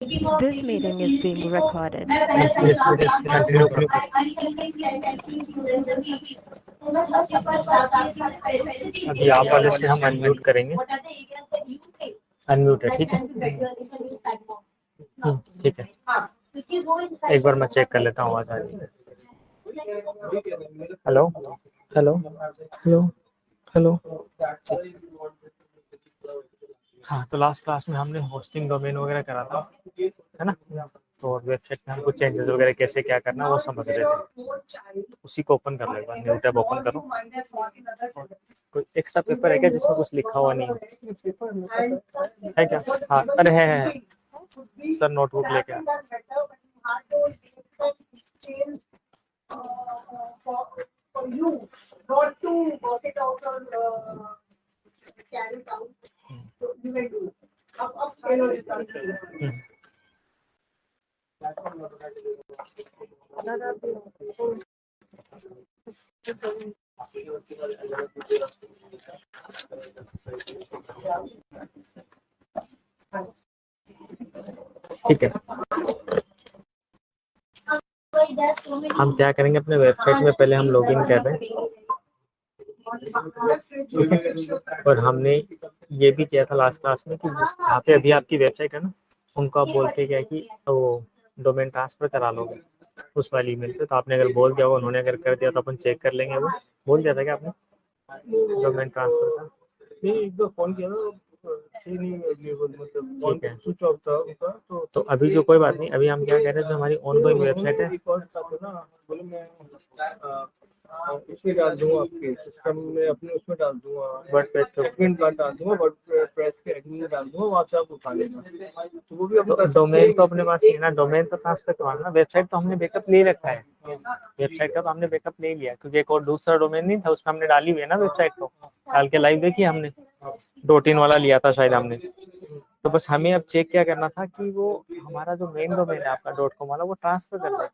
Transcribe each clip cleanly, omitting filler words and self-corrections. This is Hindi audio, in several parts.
This meeting is being recorded. अभी आप वाले से हम अनम्यूट करेंगे। अनम्यूट है, ठीक है। ठीक है, एक बार मैं चेक कर लेता हूँ आवाज आ रही है। Hello hello hello hello. हाँ, तो लास्ट क्लास में हमने होस्टिंग डोमेन वगैरह करा था, है ना। तो वेबसाइट में हमको चेंजेस वगैरह कैसे क्या करना वो समझ रहे थे। उसी को ओपन कर लो, एक बार न्यू टैब ओपन करो। कोई एक्स्ट्रा पेपर है क्या जिसमें कुछ लिखा हुआ नहीं है क्या? हाँ, अरे है सर, नोटबुक लेके आ। ठीक है, हम क्या करेंगे अपने वेबसाइट में पहले हम लॉगिन कर रहे हैं, ठीक है। और हमने ये भी किया था लास्ट क्लास में कि जिस जहाँ पे अभी आपकी वेबसाइट है ना, उनको आप बोल के क्या कि वो डोमेन ट्रांसफर करा लोगे उस वाली ईमेल पे। तो आपने अगर बोल दिया, उन्होंने अगर कर दिया तो अपन चेक कर लेंगे। वो बोल दिया था क्या आपने डोमेन ट्रांसफर का? नहीं, एक दो फोन किया था, मतलब ठीक है, स्विच ऑफ था उनका। तो अभी जो कोई बात नहीं, अभी हम क्या कह रहे हैं, जो हमारी ऑनगोइंग वेबसाइट है इसमें डाल दूंगा, आपके सिस्टम में अपने उसमें डाल दूंगा, वर्डप्रेस पे एडमिन डाल दूंगा, वर्डप्रेस के एडमिन में डाल दूंगा, वहां से आप उठा लेना। तो वो भी डोमेन तो अपने पास नहीं है ना, डोमेन तो ट्रांसफर करवाना। वेबसाइट तो हमने बैकअप ले रखा है, वेबसाइट का तो हमने बैकअप ले लिया, क्योंकि एक और दूसरा डोमेन नहीं था उसमें हमने डाली हुई है ना वेबसाइट को, डाल के लाइव देखी हमने। डॉट इन वाला लिया था शायद हमने। तो बस हमें अब चेक क्या करना था कि वो हमारा जो मेन डोमेन है आपका .com वाला, वो ट्रांसफर करना है।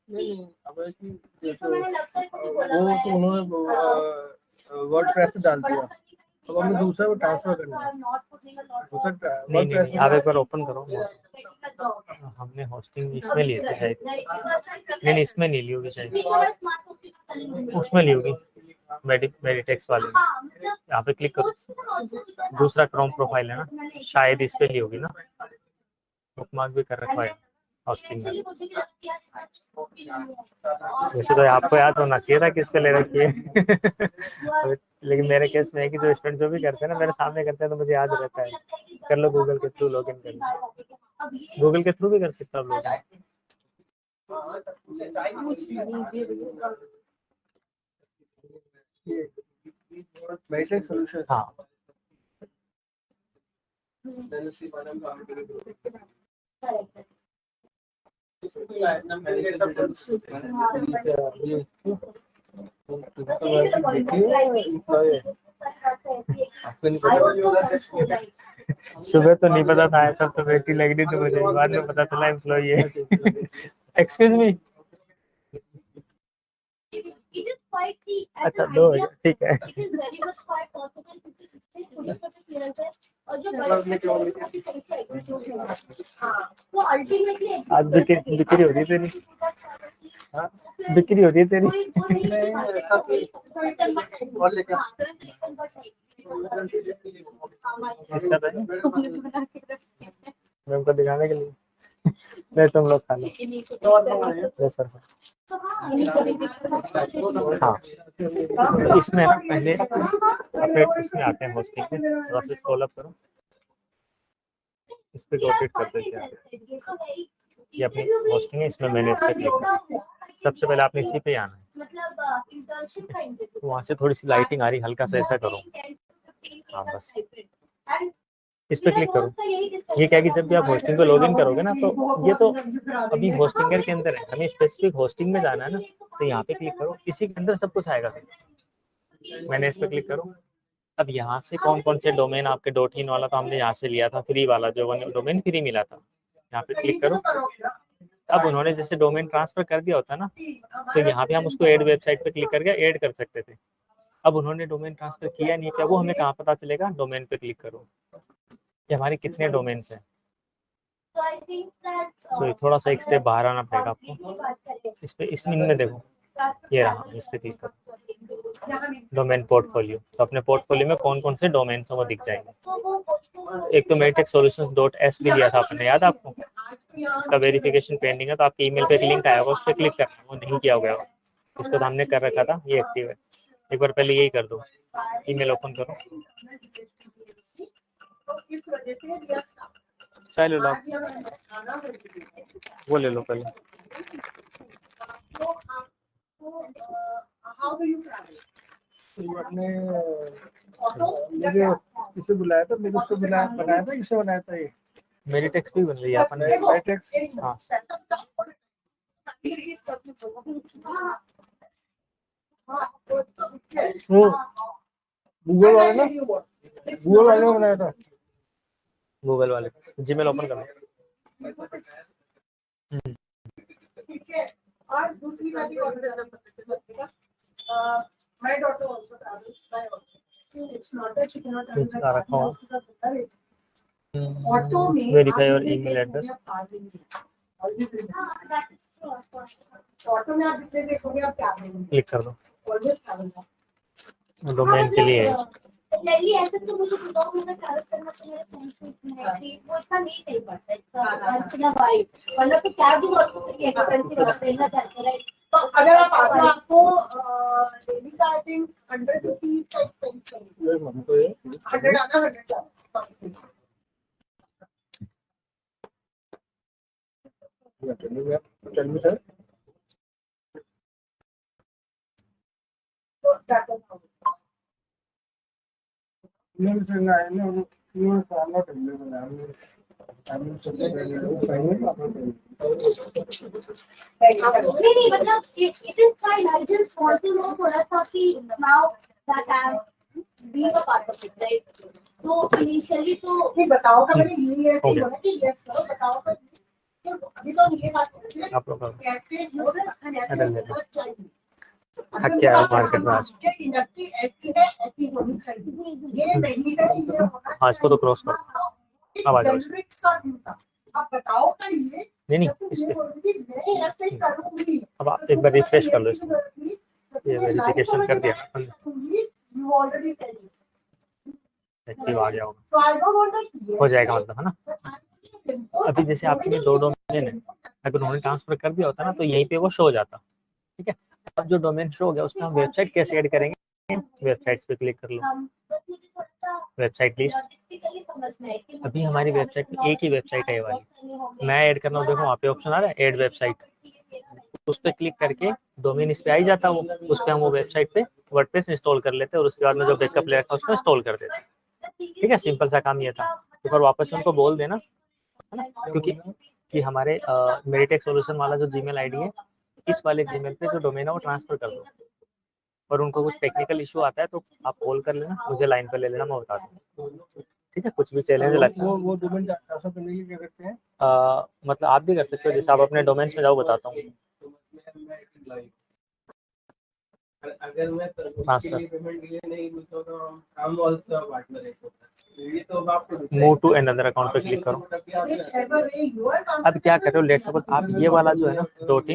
नहीं, अब वो तो उन्होंने वर्डप्रेस पे डाल दिया, अब हमें दूसरा वो ट्रांसफर करना है। नहीं, आप एक बार ओपन करो। हमने होस्टिंग इसमें लिए थे शायद, नहीं इसमें नहीं ली होगी शायद, उसमें ली होगी मेडिटेक्स वाले में। यहाँ पे क्लिक करो, दूसरा क्रोम प्रोफाइल है ना, शायद इस पे ली होगी ना, बुकमार्क भी कर रखा है होस्टिंग में। वैसे तो आपको याद होना चाहिए था किस पे ले रखी है लेकिन मेरे केस में है कि जो स्टूडेंट जो भी करते हैं ना मेरे सामने करते हैं, तो मुझे याद रहता है। कर लो गूगल के थ्रू लॉगिन कर लो, गूगल के थ्रू भी कर सकते हो आप लोग। हाँ, सुबह तो नहीं पता था, तब तो बेटी लग रही थी मुझे, बाद में पता चला एम्प्लॉई है। एक्सक्यूज मी, अच्छा दो, ठीक है। आज बिक्री हो रही तेरी, बिक्री हो रही है तेरी। इसका हमको दिखाने के लिए नहीं, तुम लोग खा लो सर। हाँ, तो इसमें ना पहले अपने इसमें आते हैं होस्टिंग में, थोड़ा सा स्क्रॉल अप करो, इस पे रोटेट कर देते हैं। ये अपनी होस्टिंग है, इसमें मैंने इस पे क्लिक किया। सबसे पहले आपने इसी पे आना है, तो वहाँ से थोड़ी सी लाइटिंग आ रही, हल्का सा ऐसा करो। हाँ बस इस पे क्लिक करो। ये क्या कि जब भी आप होस्टिंग पे लॉगिन करोगे ना, तो ये तो अभी होस्टिंगर के अंदर है, हमें स्पेसिफिक होस्टिंग में जाना है ना, तो यहाँ पे क्लिक करो, इसी के अंदर सब कुछ आएगा। मैंने इस पे क्लिक करो। अब यहाँ से कौन कौन से डोमेन आपके .in वाला तो हमने यहाँ से लिया था, फ्री वाला जो डोमेन फ्री मिला था, यहाँ पे क्लिक करो। अब उन्होंने जैसे डोमेन ट्रांसफर कर दिया होता ना, तो यहाँ पे हम उसको ऐड वेबसाइट पे क्लिक करके ऐड कर सकते थे। अब उन्होंने डोमेन ट्रांसफर किया नहीं क्या, वो हमें कहाँ पता चलेगा? डोमेन पे क्लिक करो कि हमारे कितने डोमेन्स हैं। सो थोड़ा सा एक स्टेप बाहर आना पड़ेगा आपको। इस पे इस में देखो, ये रहा, इस पे क्लिक करो, डोमेन पोर्टफोलियो। तो अपने पोर्टफोलियो में कौन कौन से डोमेन वो दिख जाएंगे। एक तो मेरिटेक सॉल्यूशंस डॉट एस भी लिया था आपने, याद आपको, इसका वेरिफिकेशन पेंडिंग है, तो आपके ईमेल पे एक लिंक आया होगा, उस पर क्लिक करना, वो नहीं किया गया, इसको तो हमने कर रखा था, ये एक्टिव है। एक बार पहले यही कर दो, ईमेल ओपन करो, चाहे ले लो, वो ले लो पहले। आपने किसे बुलाया था, मेरे को बनाया था, किसे बनाया था? ये मेरी टेक्स्ट भी बन रही है अपन, हाँ गूगल वाले ना, गूगल वाले ने बनाया था। गूगल वाले जीमेल ओपन कर लो। और दूसरी बात ये और ज्यादा पता चलेगा, my daughter also travels by auto. It's not that she cannot travel by car. Auto में verify your email address, auto में आप जितने देखोगे आप क्या क्लिक कर दो, ऑलवेज ट्रैवल है। डोमेन के लिए है। नहीं ऐसे तो मुझे ब्लॉग में ट्रैवल करना तो मेरे फ्रेंड्स में वो इतना नहीं सही पड़ता, इतना वाइब, वरना तो कैब भी बहुत एक्सपेंसिव होता है, देना चाहते राइट। तो अगर आपको डेली का आई थिंक 100 रुपीस का एक्सपेंस करेंगे, 100 आना 100 जाना। Tell me sir. So that was how. No, I'm not available. I'm नहीं मतलब it is fine. I just want to know थोड़ा सा कि now that I'm being a part of it, right? तो initially तो नहीं बताओ का मैंने ये ऐसे बोला कि yes करो, बताओ का अभी तो ये बात आप लोग कैसे चाहिए हक क्या है मार्केट में आज, इंडस्ट्री ऐसी है, ऐसी होनी चाहिए, ये नहीं है, ये होना आज को तो क्रॉस करो, अब आ जाओ। जेनरिक सा जूता आप बताओ का ये नहीं इस पे मैं ऐसे करूंगी। अब आप एक बार रिफ्रेश कर लो इसको, ये वेरिफिकेशन कर दिया, यू ऑलरेडी सेड एक्टिव आ गया होगा, सो आई डोंट वांट दैट हो जाएगा मतलब, है ना। अभी जैसे आपके लिए 2 डोमेन है, अगर उन्होंने ट्रांसफर कर दिया होता ना तो यहीं पे वो शो हो जाता, ठीक है। अब जो डोमेन शो हो गया उसमें हम वेबसाइट कैसे ऐड करेंगे, वेबसाइट्स पे क्लिक कर लो, वेबसाइट लिस्ट। अभी हमारी वेबसाइट में एक ही वेबसाइट है ये वाली, मैं ऐड करना हूँ, देखो वहाँ पे ऑप्शन आ रहा है ऐड वेबसाइट, उस पर क्लिक करके डोमेन इस पे आ ही जाता है, वो उस पर हम वो वेबसाइट पे वर्डप्रेस इंस्टॉल कर लेते हैं और उसके बाद में जो बैकअप ले रखा है उसको इंस्टॉल कर देते हैं, ठीक है। सिंपल सा काम ये था, एक बार वापस उनको बोल देना, है ना, क्योंकि कि हमारे मेरिटेक सॉल्यूशन वाला जो जीमेल आईडी है, इस वाले जीमेल पे जो डोमेन है वो ट्रांसफर कर दो, और उनको कुछ टेक्निकल इशू आता है तो आप कॉल कर लेना, मुझे लाइन पे ले लेना, मैं बता दूँ, ठीक है। कुछ भी चैलेंज लगता है वो डोमेन ट्रांसफर करने के लिए क्या करते हैं? मतलब आप भी कर सकते हो, जैसे आप अपने डोमेन्स में जाओ, बताता हूँ। अगर मैं मूव टू अनदर अकाउंट पे क्लिक करो। अब क्या कर रहे हो, लेट्स सपोज आप ये वाला जो है ना डॉट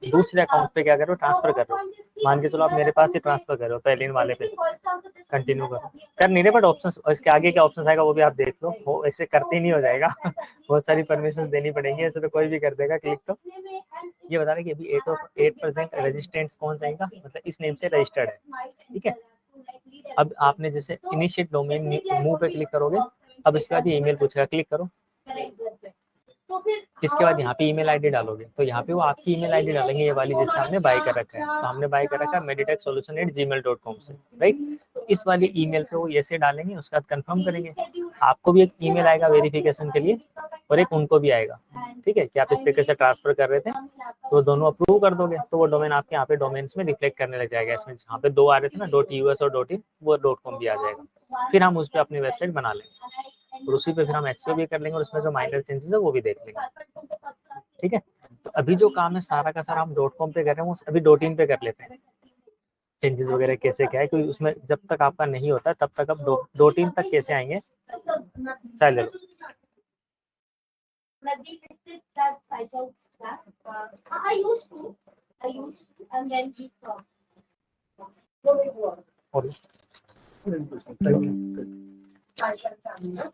दूसरे अकाउंट पे क्या कर रहे हो, ट्रांसफर कर रहे हो, मान के चलो आप मेरे पास ही ट्रांसफर कर रहे हो, पहले इन वाले पे कंटिन्यू करो, कर नहीं रहे, बट ऑप्शन इसके आगे क्या ऑप्शन आएगा वो भी आप देख लो, वो ऐसे करते ही नहीं हो जाएगा बहुत सारी परमिशन देनी पड़ेंगी, ऐसे तो कोई भी कर देगा क्लिक। तो ये बता रहे कि अभी 8% रेजिस्टेंस कौन जाएगा, मतलब इस नेम से रजिस्टर्ड है, ठीक है। अब आपने जैसे इनिशिएट डोमेन मूव पे क्लिक करोगे, अब इसके बाद ये ईमेल पूछेगा, क्लिक करो, इसके बाद यहाँ पे ईमेल आईडी डालोगे, तो यहाँ पे वो आपकी ईमेल आईडी डालेंगे, ये वाली जैसे हमने बाय कर रखा है, तो हमने बाय कर रखा है meditechsolution@gmail.com से, राइट। तो इस वाली ईमेल पे वो ऐसे डालेंगे, उसके बाद कंफर्म करेंगे, आपको भी एक ईमेल आएगा वेरिफिकेशन के लिए और एक उनको भी आएगा, ठीक है, कि आप इस तरीके से ट्रांसफर कर रहे थे, तो दोनों अप्रूव कर दोगे तो वो डोमेन आपके यहाँ पे डोमेन्स में रिफ्लेक्ट करने लग जाएगा, इसमें जहाँ पे 2 आ रहे थे ना .us और .in, वो .com भी आ जाएगा, फिर हम उस पर अपनी वेबसाइट बना लेंगे और उसी पे फिर हम एसईओ भी कर लेंगे और उसमें जो माइनर चेंजेस है वो भी देख लेंगे, ठीक है। तो अभी जो काम है सारा का सारा हम .com पे कर रहे हैं, वो अभी .in पे कर लेते हैं, चेंजेस वगैरह कैसे क्या है, क्योंकि उसमें जब तक आपका नहीं होता तब तक आप .in तक कैसे आएंगे, चलो Nadi tested that site of that. I used to, and then he stopped. और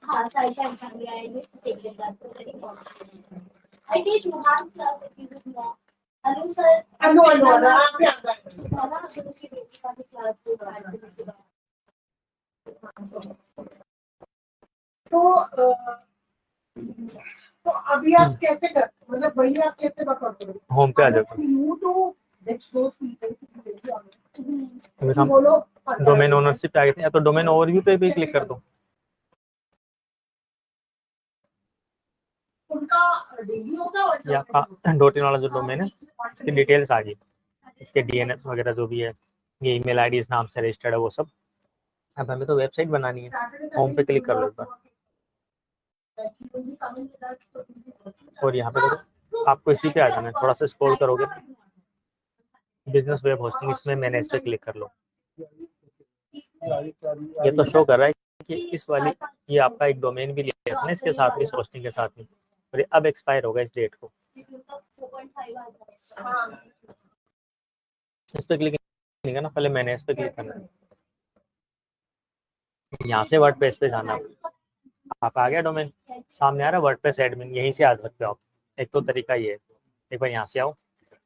हाँ, site and family. I used to take it that was very important. I did Mahan class with you. Hello, sir. I know. आप भी आता है। Mama, आपको उसकी बेटी का भी class होगा। तो अभी आप कैसे करते, मतलब वही आप कैसे बता करोगे? होम पे आ जाता You to expose people फिर हम बोलो डोमेन ओनरशिप पे आ गए थे, या तो डोमेन ओवरव्यू पे भी क्लिक कर दो। उनका डेली होगा और ये आपका डॉट इन वाला जो डोमेन है इसकी डिटेल्स आ गई, इसके डीएनएस वगैरह जो भी है, ये ईमेल आईडी इस नाम से रजिस्टर्ड है वो सब। अब हमें तो वेबसाइट बनानी है, होम पे क्लिक कर लो एक बार और यहाँ पे देखो आपको इसी पे आ जाना है। थोड़ा सा स्क्रॉल करोगे बिजनेस वेब होस्टिंग, इसमें मैंने इस पे क्लिक कर लो। ये तो शो कर रहा है कि इस वाली ये आपका एक डोमेन भी लिया था ना इसके साथ में, इस होस्टिंग के साथ में, और ये अब एक्सपायर होगा इस डेट को। इस पे क्लिक नहीं करना, पहले मैंने इस पे क्लिक करना है। यहाँ से वर्डप्रेस पे जाना है। आप आ गया डोमेन, सामने आ रहा है वर्डप्रेस एडमिन, यहीं से आ सकते हो आप। एक तो तरीका ये है, एक बार यहाँ से आओ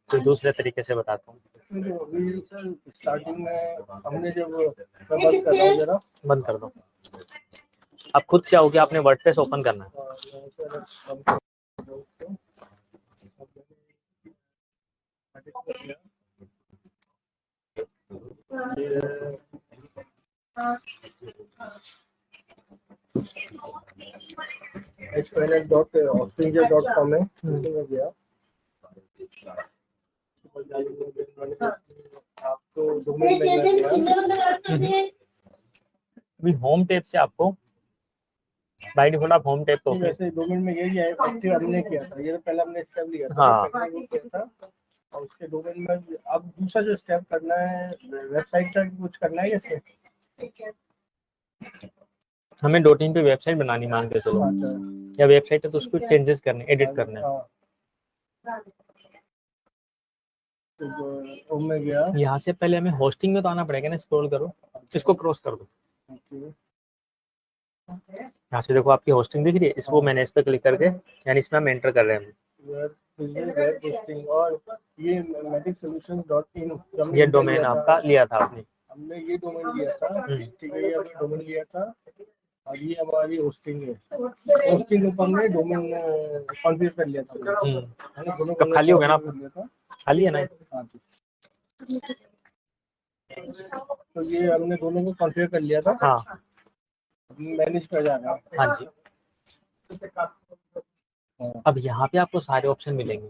तो दूसरे तरीके से बताता हूँ। स्टार्टिंग में हमने जब बंद कर दो जरा, बंद कर दो, आप खुद से आओगे, आपने वर्डप्रेस ओपन करना है। hostings.com है, उसमें गया आपको डोमेन मिल गया। अभी होम टैब से आपको बाय डिफॉल्ट आप होम टैब को जैसे डोमेन में यही है, एक्टिव हमने किया था, ये तो पहले हमने स्टेप लिया था, हाँ। पहले वो किया था, और उसके डोमेन में अब दूसरा जो स्टेप करना है वेबसाइट का कुछ करना है इसमें। हमें डॉट इन पे वेबसाइट बनानी मान के चलो, या वेबसाइट है तो उसको चेंजेस करने, एडिट करने हैं। तो मैं गया, यहाँ से पहले हमें होस्टिंग में तो आना पड़ेगा ना, स्क्रॉल करो, इसको क्रॉस कर दो। यहाँ से देखो आपकी होस्टिंग दिख रही है, इसको मैंने इस पे क्लिक करके, यानी इसमें हम एंटर कर रहे हैं। वेब होस्टिंग और ये medicsolutions.in ये डोमेन आपका लिया था आपने, हमने ये डोमेन लिया था, ठीक है, ये हमने डोमेन लिया था और ये हमारी होस्टिंग है। होस्टिंग ऊपर में डोमेन कॉन्फ़िगर कर लिया था, है ना, दोनों कब खाली हो गया ना कर लिया था। खाली है ना? हाँ जी, तो ये हमने दोनों को कॉन्फ़िगर कर लिया था। हाँ मैनेज कर जाना है। हाँ जी। अब यहाँ पे आपको सारे ऑप्शन मिलेंगे।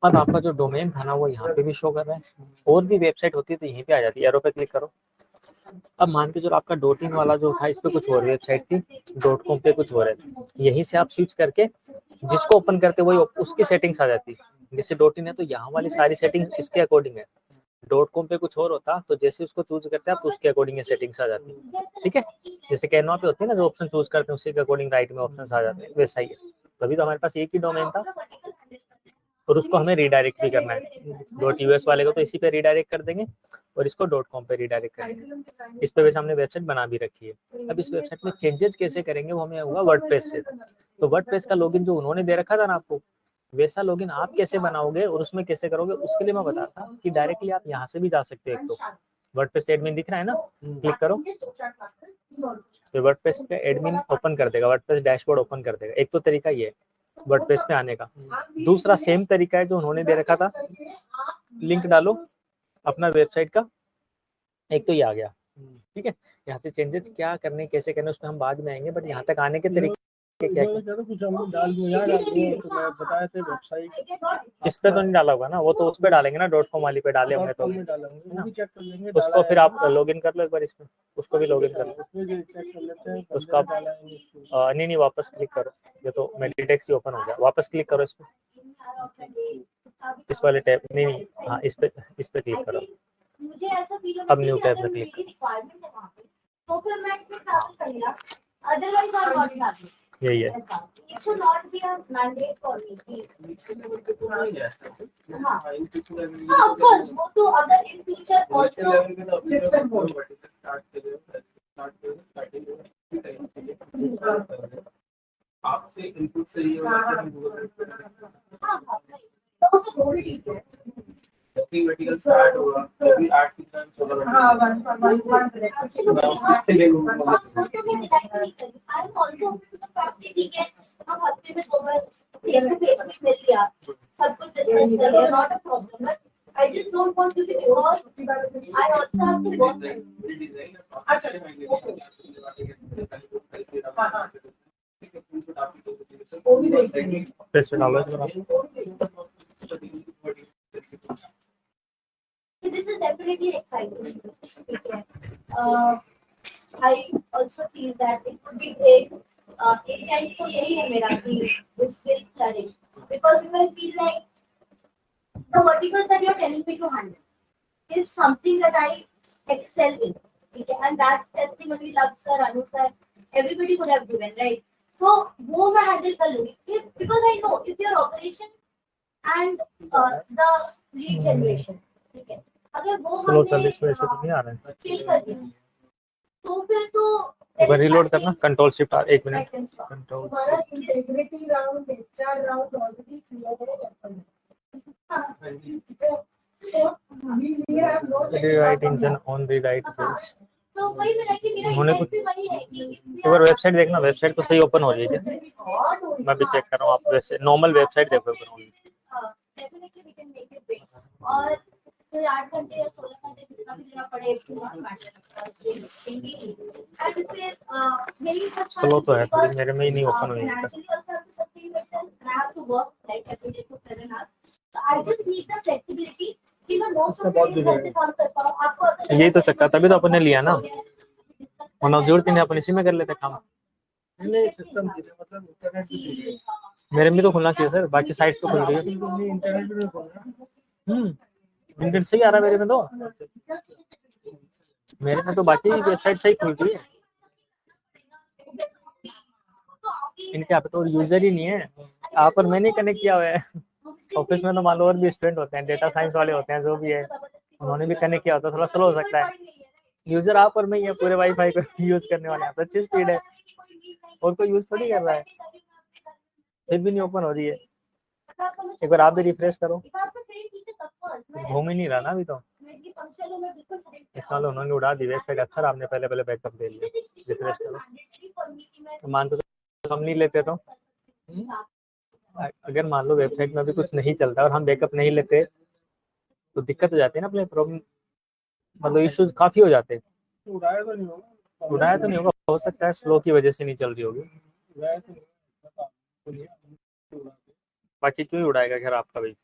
अब आपका जो डोमेन था ना वो यहाँ पे भी शो कर रहा है, और भी वेबसाइट होती है तो यहीं पे आ जाती है, एरो पे क्लिक करो। अब मान के जो आपका डॉट इन वाला जो था, इस पे कुछ और वेबसाइट थी, .com पे कुछ और है, यहीं से आप स्विच करके जिसको ओपन करते वही उसकी सेटिंग्स आ जाती है। जैसे डॉट इन है तो यहाँ वाली सारी सेटिंग्स इसके अकॉर्डिंग है, .com पे कुछ और होता तो जैसे उसको चूज करते हैं आप तो उसके अकॉर्डिंग सेटिंग्स आ जाती है। ठीक है, जैसे कैनवा पे होती है ना, जो ऑप्शन चूज करते हैं उसी के अकॉर्डिंग राइट में ऑप्शन आ जाते हैं, वैसा ही है। तभी तो हमारे पास एक ही डोमेन था और उसको हमें रिडायरेक्ट भी करना है। .us वाले को तो इसी पे रिडायरेक्ट कर देंगे और इसको .com पे रिडायरेक्ट करेंगे। इस पे वैसे हमने वेबसाइट बना भी रखी है। अब इस वेबसाइट में चेंजेस कैसे करेंगे वो हमें होगा वर्डप्रेस से। तो वर्डप्रेस का लॉगिन जो उन्होंने दे रखा था ना आपको, वैसा लॉगिन आप कैसे बनाओगे और उसमें कैसे करोगे, उसके लिए मैं बताता हूँ कि डायरेक्टली आप यहाँ से भी जा सकते हो। एक तो वर्डप्रेस एडमिन दिख रहा है ना, क्लिक करो तो वर्डप्रेस पे एडमिन ओपन कर देगा, वर्डप्रेस डैशबोर्ड ओपन कर देगा। एक तो तरीका ये है वर्डप्रेस पे आने का। दूसरा सेम तरीका है जो उन्होंने दे रखा था, लिंक डालो अपना वेबसाइट का, एक तो ये आ गया। ठीक है, यहाँ से चेंजेस क्या करने कैसे करने उसमें हम बाद में आएंगे, बट यहाँ तक आने के तरीके क्या कुछ हम डाल दिया तो मैं बताया थे वेबसाइट इस पे तो नहीं डाला होगा ना, वो तो उस पे डालेंगे ना, .com वाली पे डाले होंगे तो चेक कर लेंगे उसको, फिर आप लॉगिन कर लो एक बार इसमें, उसको भी लॉगिन कर लो, चेक कर लेते हैं उसका नहीं वापस क्लिक करो, ये तो मेडिटेक्स ही ओपन हो गया, वापस क्लिक करो इस पे, इस वाले टैब नहीं हाँ इस पे क्लिक करो, अब न्यू टैब में क्लिक करो। यही है। It should not be a mandate for me. हाँ, of course, वो तो अगर in future also आपसे इनपुट चाहिए हाँ, तो थोड़ी ठीक है। मेडिकल स्टार्ट हुआ कभी 8 की टाइम 16 हाँ, one ठीक है, हम हफ्ते में 2 बार फेस टू फेस में मिल लिया, सब कुछ डिस्कस कर लिया, not a problem, but I just don't want to be because I also have to work. अच्छा, वो भी देखेंगे। पैसे डालो जरा। So this is definitely exciting. Okay. I also feel that it would be great. And so यही है मेरा कि this will flourish because you will feel like the verticals that you are telling me to handle is something that I excel in. Okay. And that testimony love sir, Anu sir, everybody would have given, right? So वो मैं handle कर लूँगी because I know if your operation and the lead generation, ठीक है, अगर वो स्लो चल इस वजह से तो नहीं आ रहा है। किल कर दिया तो फिर तो एक बार रीलोड करना, कंट्रोल शिफ्ट 1 मिनट, कंट्रोल हमारा integrity round, HR round already clear है। Rewrite engine on rewrite page. तो वही मेरा कि मेरा उन्होंने intent भी वही है कि एक बार वेबसाइट देखना, वेबसाइट तो सही ओपन हो रही है क्या? मैं भी चेक कर रहा हूँ, आप वैसे नॉर्मल वेबसाइट देखो ओपन हो रही है। Definitely we can make it big और तो 8 घंटे या 16 घंटे जितना भी देना पड़े इट्स नॉट मैटर एंड फिर यही सब स्लो तो है थोड़ी, मेरे में ही नहीं ओपन हुई है। यही तो चक्कर, तभी तो अपन ने लिया ना, वरना जरूरत ही नहीं, अपन इसी में कर लेते काम। नहीं सिस्टम मतलब इंटरनेट भी मेरे में तो खुलना चाहिए सर, बाकी साइट्स तो खुल रही है। इंटरनेट भी खोल रहा इंटरनेट सही आ रहा है मेरे में, तो मेरे में तो बाकी वेबसाइट सही खुल रही है। इनके यहाँ पे तो यूजर ही नहीं है, यहाँ पर मैंने कनेक्ट किया हुआ है। ऑफिस में तो मान लो और भी स्टूडेंट होते हैं, डेटा साइंस वाले होते हैं, जो भी है उन्होंने भी कनेक्ट किया होता है, थोड़ा स्लो हो सकता है। यूजर आप और मैं ही है, पूरे वाईफाई को यूज करने वाले हैं, तो अच्छी स्पीड है, और कोई यूज थोड़ी कर रहा है, फिर भी नहीं ओपन हो रही है। एक बार आप भी रिफ्रेश करो, घूम ही नहीं रहा ना अभी तो। इसका मतलब उन्होंने उड़ा दी वेबसाइट। अच्छा आपने पहले बैकअप ले लिया, रिफ्रेश करो। तो मान तो हम नहीं लेते तो अगर मान लो वेबसाइट में भी कुछ नहीं चलता और हम बैकअप नहीं लेते तो दिक्कत हो जाती है ना, अपने प्रॉब्लम मतलब इश्यूज काफी हो जाते हैं। उड़ाया तो नहीं होगा, उड़ाया तो नहीं होगा, हो सकता है स्लो की वजह से नहीं चल रही होगी, उड़ाया तो नहीं होगा। बाकी क्यों ही उड़ाएगा खैर आपका भाई,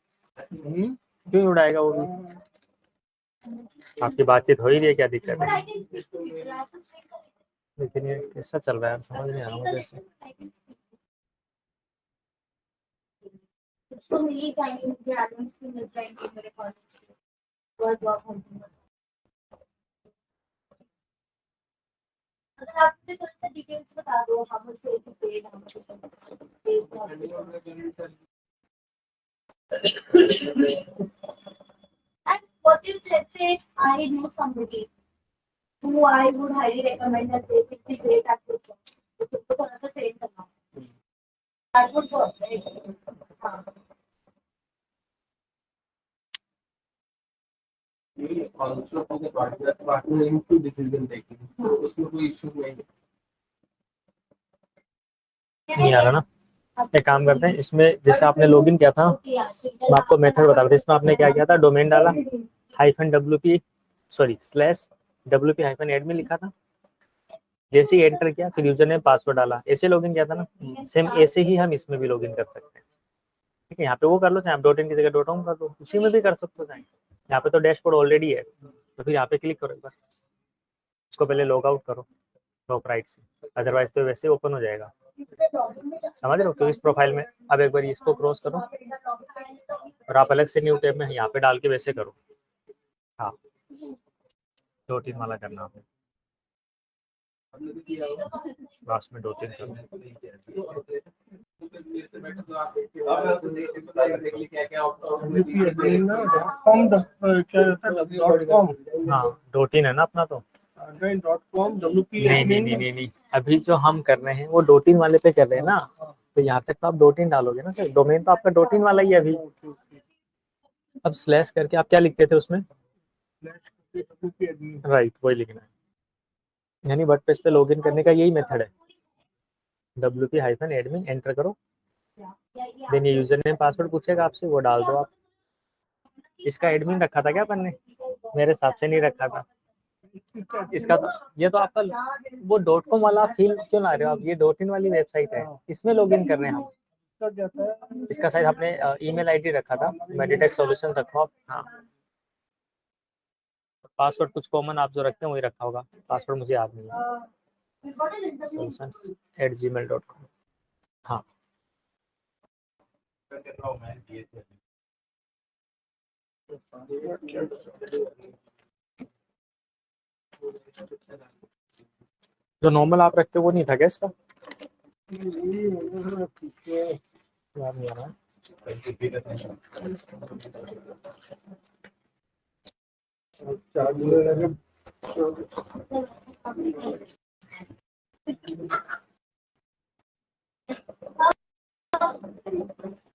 क्यों ही उड़ाएगा वो भी। आपकी बातचीत हो ही रही है, क्या दिक्कत है? लेकिन ये कैसा चल रहा है समझ नहीं आ रहा मुझे ऐसे। तो मिल ही जाएंगे, मुझे एडवांस भी मिल जाएंगे मेरे कॉलेज से वर्क वर्क होंगे। अगर आप मुझे थोड़ा सा डिटेल्स बता दो, how much is paid, how much and what if let's say I know somebody who I would highly recommend that they would be great at this job, तो तुमको थोड़ा सा ट्रेन करना, that would work, right? हाँ। उसमें कोई इशू नहीं नहीं आ रहा ना, एक काम करते हैं, इसमें जैसे आपने लॉगिन किया था, मैं आपको मेथड बता रहा था। इसमें आपने क्या किया था, डोमेन डाला -wp /wp -admin लिखा था, जैसे ही एंटर किया फिर यूजर ने पासवर्ड डाला, ऐसे लॉगिन किया था ना, सेम ऐसे ही हम इसमें भी लॉगिन कर सकते हैं। ठीक है, यहाँ पे वो कर लो, चाहे आप .in की जगह .com कर दो, उसी में भी कर सकते हो। चाहे यहाँ पे तो डैशबोर्ड ऑलरेडी है, तो फिर यहाँ पे क्लिक करो एक बार, इसको पहले लॉग आउट करो टॉप राइट से, अदरवाइज तो वैसे ओपन हो जाएगा, समझ रहे हो। तो इस प्रोफाइल में अब एक बार इसको क्रॉस करो और आप अलग से न्यू टैब में यहाँ पे डाल के वैसे करो। हाँ, .in वाला करना आपने। लास्ट में 2-3 कर WP हाँ, .in है ना अपना तो। .com WP नहीं, अभी जो हम कर रहे हैं वो .in वाले पे कर रहे हैं ना, तो यहाँ तक तो आप .in डालोगे ना सर, डोमेन तो आपका .in वाला ही है अभी। अब स्लैश करके आप क्या लिखते थे उसमें? राइट, वही लिखना है, यानी वर्डप्रेस पे लॉगिन करने का यही मेथड है। wp-admin एंटर करो, देन ये यूजर नेम पासवर्ड पूछेगा आपसे, वो डाल दो आप। इसका एडमिन रखा था क्या अपन ने? मेरे हिसाब से नहीं रखा था इसका तो, ये तो आपका वो .com वाला फील क्यों ला रहे हो आप? ये .in वाली वेबसाइट है, इसमें लॉगिन कर रहे हैं हम। इसका शायद आपने ईमेल आईडी रखा था, मेडिटेक सॉल्यूशन रखो आप। हाँ, पासवर्ड कुछ कॉमन आप जो रखते हैं वही रखा होगा, पासवर्ड मुझे याद नहीं है। solutions@gmail.com। हाँ, जो नॉर्मल आप रखते हो वो नहीं था क्या इसका? याद नहीं आ रहा।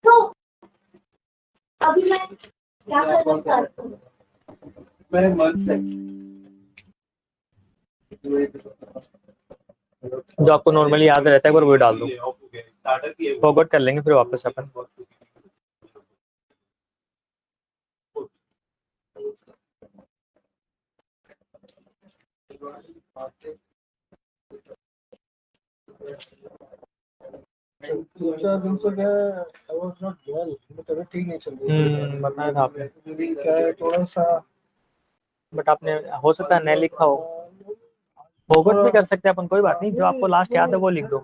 तो अभी मैं क्या करना स्टार्ट करूँ? जो आपको नॉर्मली याद रहता है एक बार वो डाल दो, फॉरवर्ड कर लेंगे फिर वापस अपन। तबीयत ठीक नहीं चल रही। बताया था आपने, क्या है थोड़ा सा, बट आपने हो सकता है नहीं लिखा हो, फॉरवर्ड भी कर सकते हैं अपन, कोई बात नहीं, जो आपको लास्ट याद है वो लिख दो।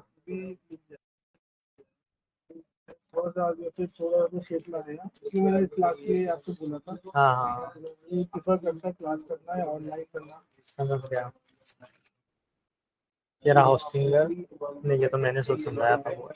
थोड़ा सा फिर थोड़ा शेप लगाएगा, क्योंकि मैंने क्लास के लिए आपको बोला था। हाँ, ये प्रिफर करता है क्लास करना है ऑनलाइन करना। समझ गया। ये रहा होस्टिंग नहीं, ये तो मैंने सोच समझाया था वो।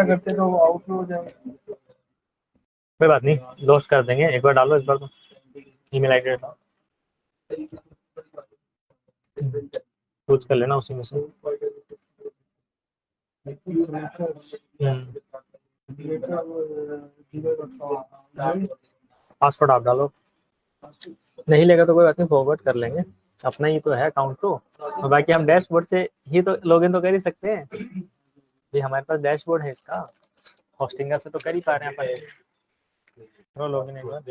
करते तो आउट हो जाए। कोई बात नहीं, लॉस्ट कर देंगे, एक बार डालो, एक बार तो ईमेल आईडी डालो, चूज कर लेना उसी में से। पासवर्ड आप डालो, नहीं लेगा तो कोई बात नहीं, फॉरवर्ड कर लेंगे, अपना ही तो है अकाउंट तो। और बाकी हम डैशबोर्ड से ही तो लॉगिन तो कर ही सकते हैं, ये हमारे पास डैशबोर्ड है इसका, होस्टिंग का से तो कर ही पा रहे हैं अपन। लॉगिन एक बार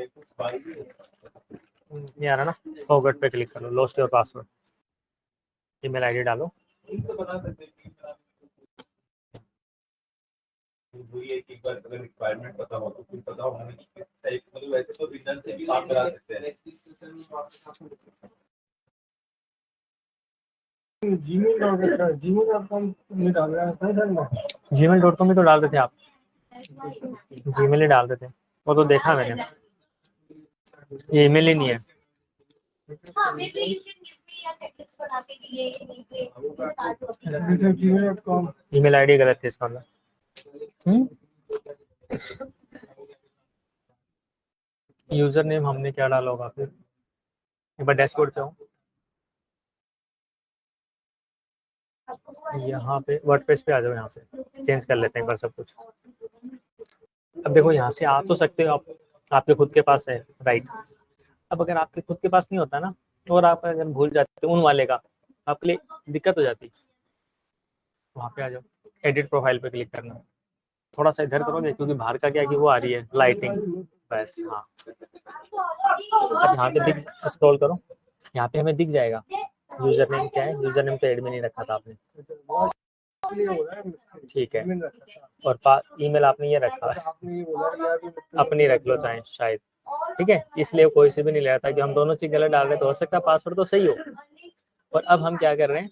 नहीं आ रहा ना, फॉरवर्ड पे क्लिक करो, lost your password, email ID डालो। एक बार अगर रिक्वायरमेंट पता हो तो फिर पता होगा ना कि किस टाइप, मतलब वैसे तो रिटर्न से भी आप करा सकते हैं। gmail.com में डाल रहा है सर ना, gmail.com में तो डाल देते आप, जीमेल ही डाल देते, वो तो देखा मैंने, ये ईमेल ही नहीं है। हाँ, maybe you can give me a checklist बना के कि ये नहीं पे start होती है। gmail.com ईमेल आईडी गलत है इसका अंदर। यूजर नेम हमने क्या डाला होगा फिर, एक बार डैशबोर्ड पे हूँ, यहाँ पे वर्डप्रेस पे आ जाओ, यहाँ से चेंज कर लेते हैं एक बार सब कुछ। अब देखो यहाँ से आ तो सकते हो आप, आपके खुद के पास है, राइट। अब अगर आपके खुद के पास नहीं होता ना, और आप अगर भूल जाते उन वाले का, आपके लिए दिक्कत हो जाती। वहाँ पे आ जाओ, एडिट प्रोफाइल पे क्लिक करना, थोड़ा सा इधर करोगे क्योंकि बाहर का क्या है कि वो आ रही है लाइटिंग, बस हाँ। अब यहाँ पे दिख, स्क्रॉल करो, यहाँ पे हमें दिख जाएगा यूजर नेम क्या है, यूजर नेम तो एडमिन ही रखा था आपने, ठीक है। और ईमेल आपने ये रखा है, अपनी रख लो चाहे शायद, ठीक है, इसलिए कोई से भी नहीं ले था कि हम दोनों चीज गलत डाल रहे, तो हो सकता है पासवर्ड तो सही हो। और अब हम क्या कर रहे हैं,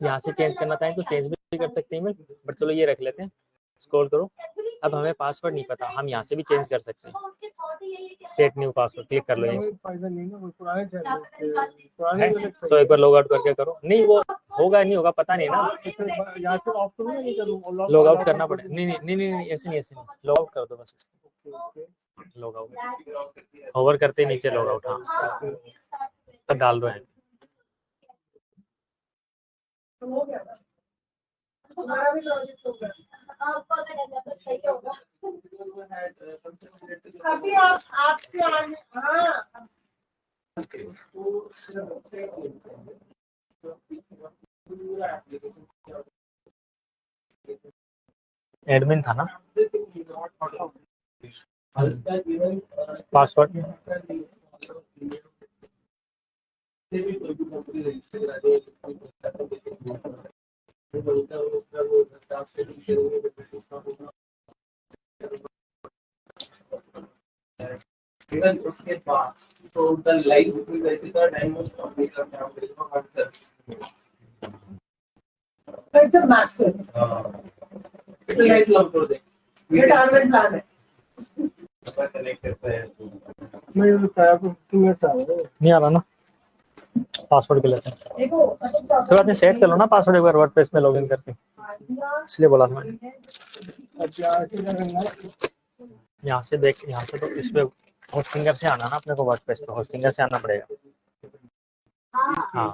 यहाँ से चेंज करना चाहें तो चेंज भी कर सकते हैं ईमेल, बट चलो ये रख लेते हैं। स्क्रॉल करो, अब हमें पासवर्ड नहीं पता, हम यहाँ से भी चेंज कर सकते हैं। सेट न्यू पासवर्ड क्लिक कर लो यहीं से। फायदा नहीं ना, वो पुराने है तो एक बार लॉग आउट करके करो। नहीं वो होगा नहीं होगा पता नहीं ना, यहाँ से ऑफ करूँ नहीं करूँ, लॉग आउट करना पड़ेगा। नहीं ऐसे नहीं लॉग आउट कर दो बस। लॉग आउट होवर करते ही नीचे लॉग आउट, हाँ तो डाल दो है। हो गया ना? तुम्हारा भी लॉजिक हो गया। अभी आपसे आने, हाँ एडमिन था ना, पासवर्ड उसके बाद तो the life between the time was complete it's a massive life long कर दे रिटायरमेंट प्लान है। कनेक्ट करता है नहीं आ रहा ना, पासवर्ड के लेते हैं। देखो तो आपने सेट कर लो ना पासवर्ड एक बार वर्डप्रेस में लॉगिन करके, इसलिए बोला था मैंने। यहाँ से देख, यहाँ से तो इस पे होस्टिंगर से आना ना अपने को, वर्डप्रेस पे होस्टिंगर से आना पड़ेगा। हाँ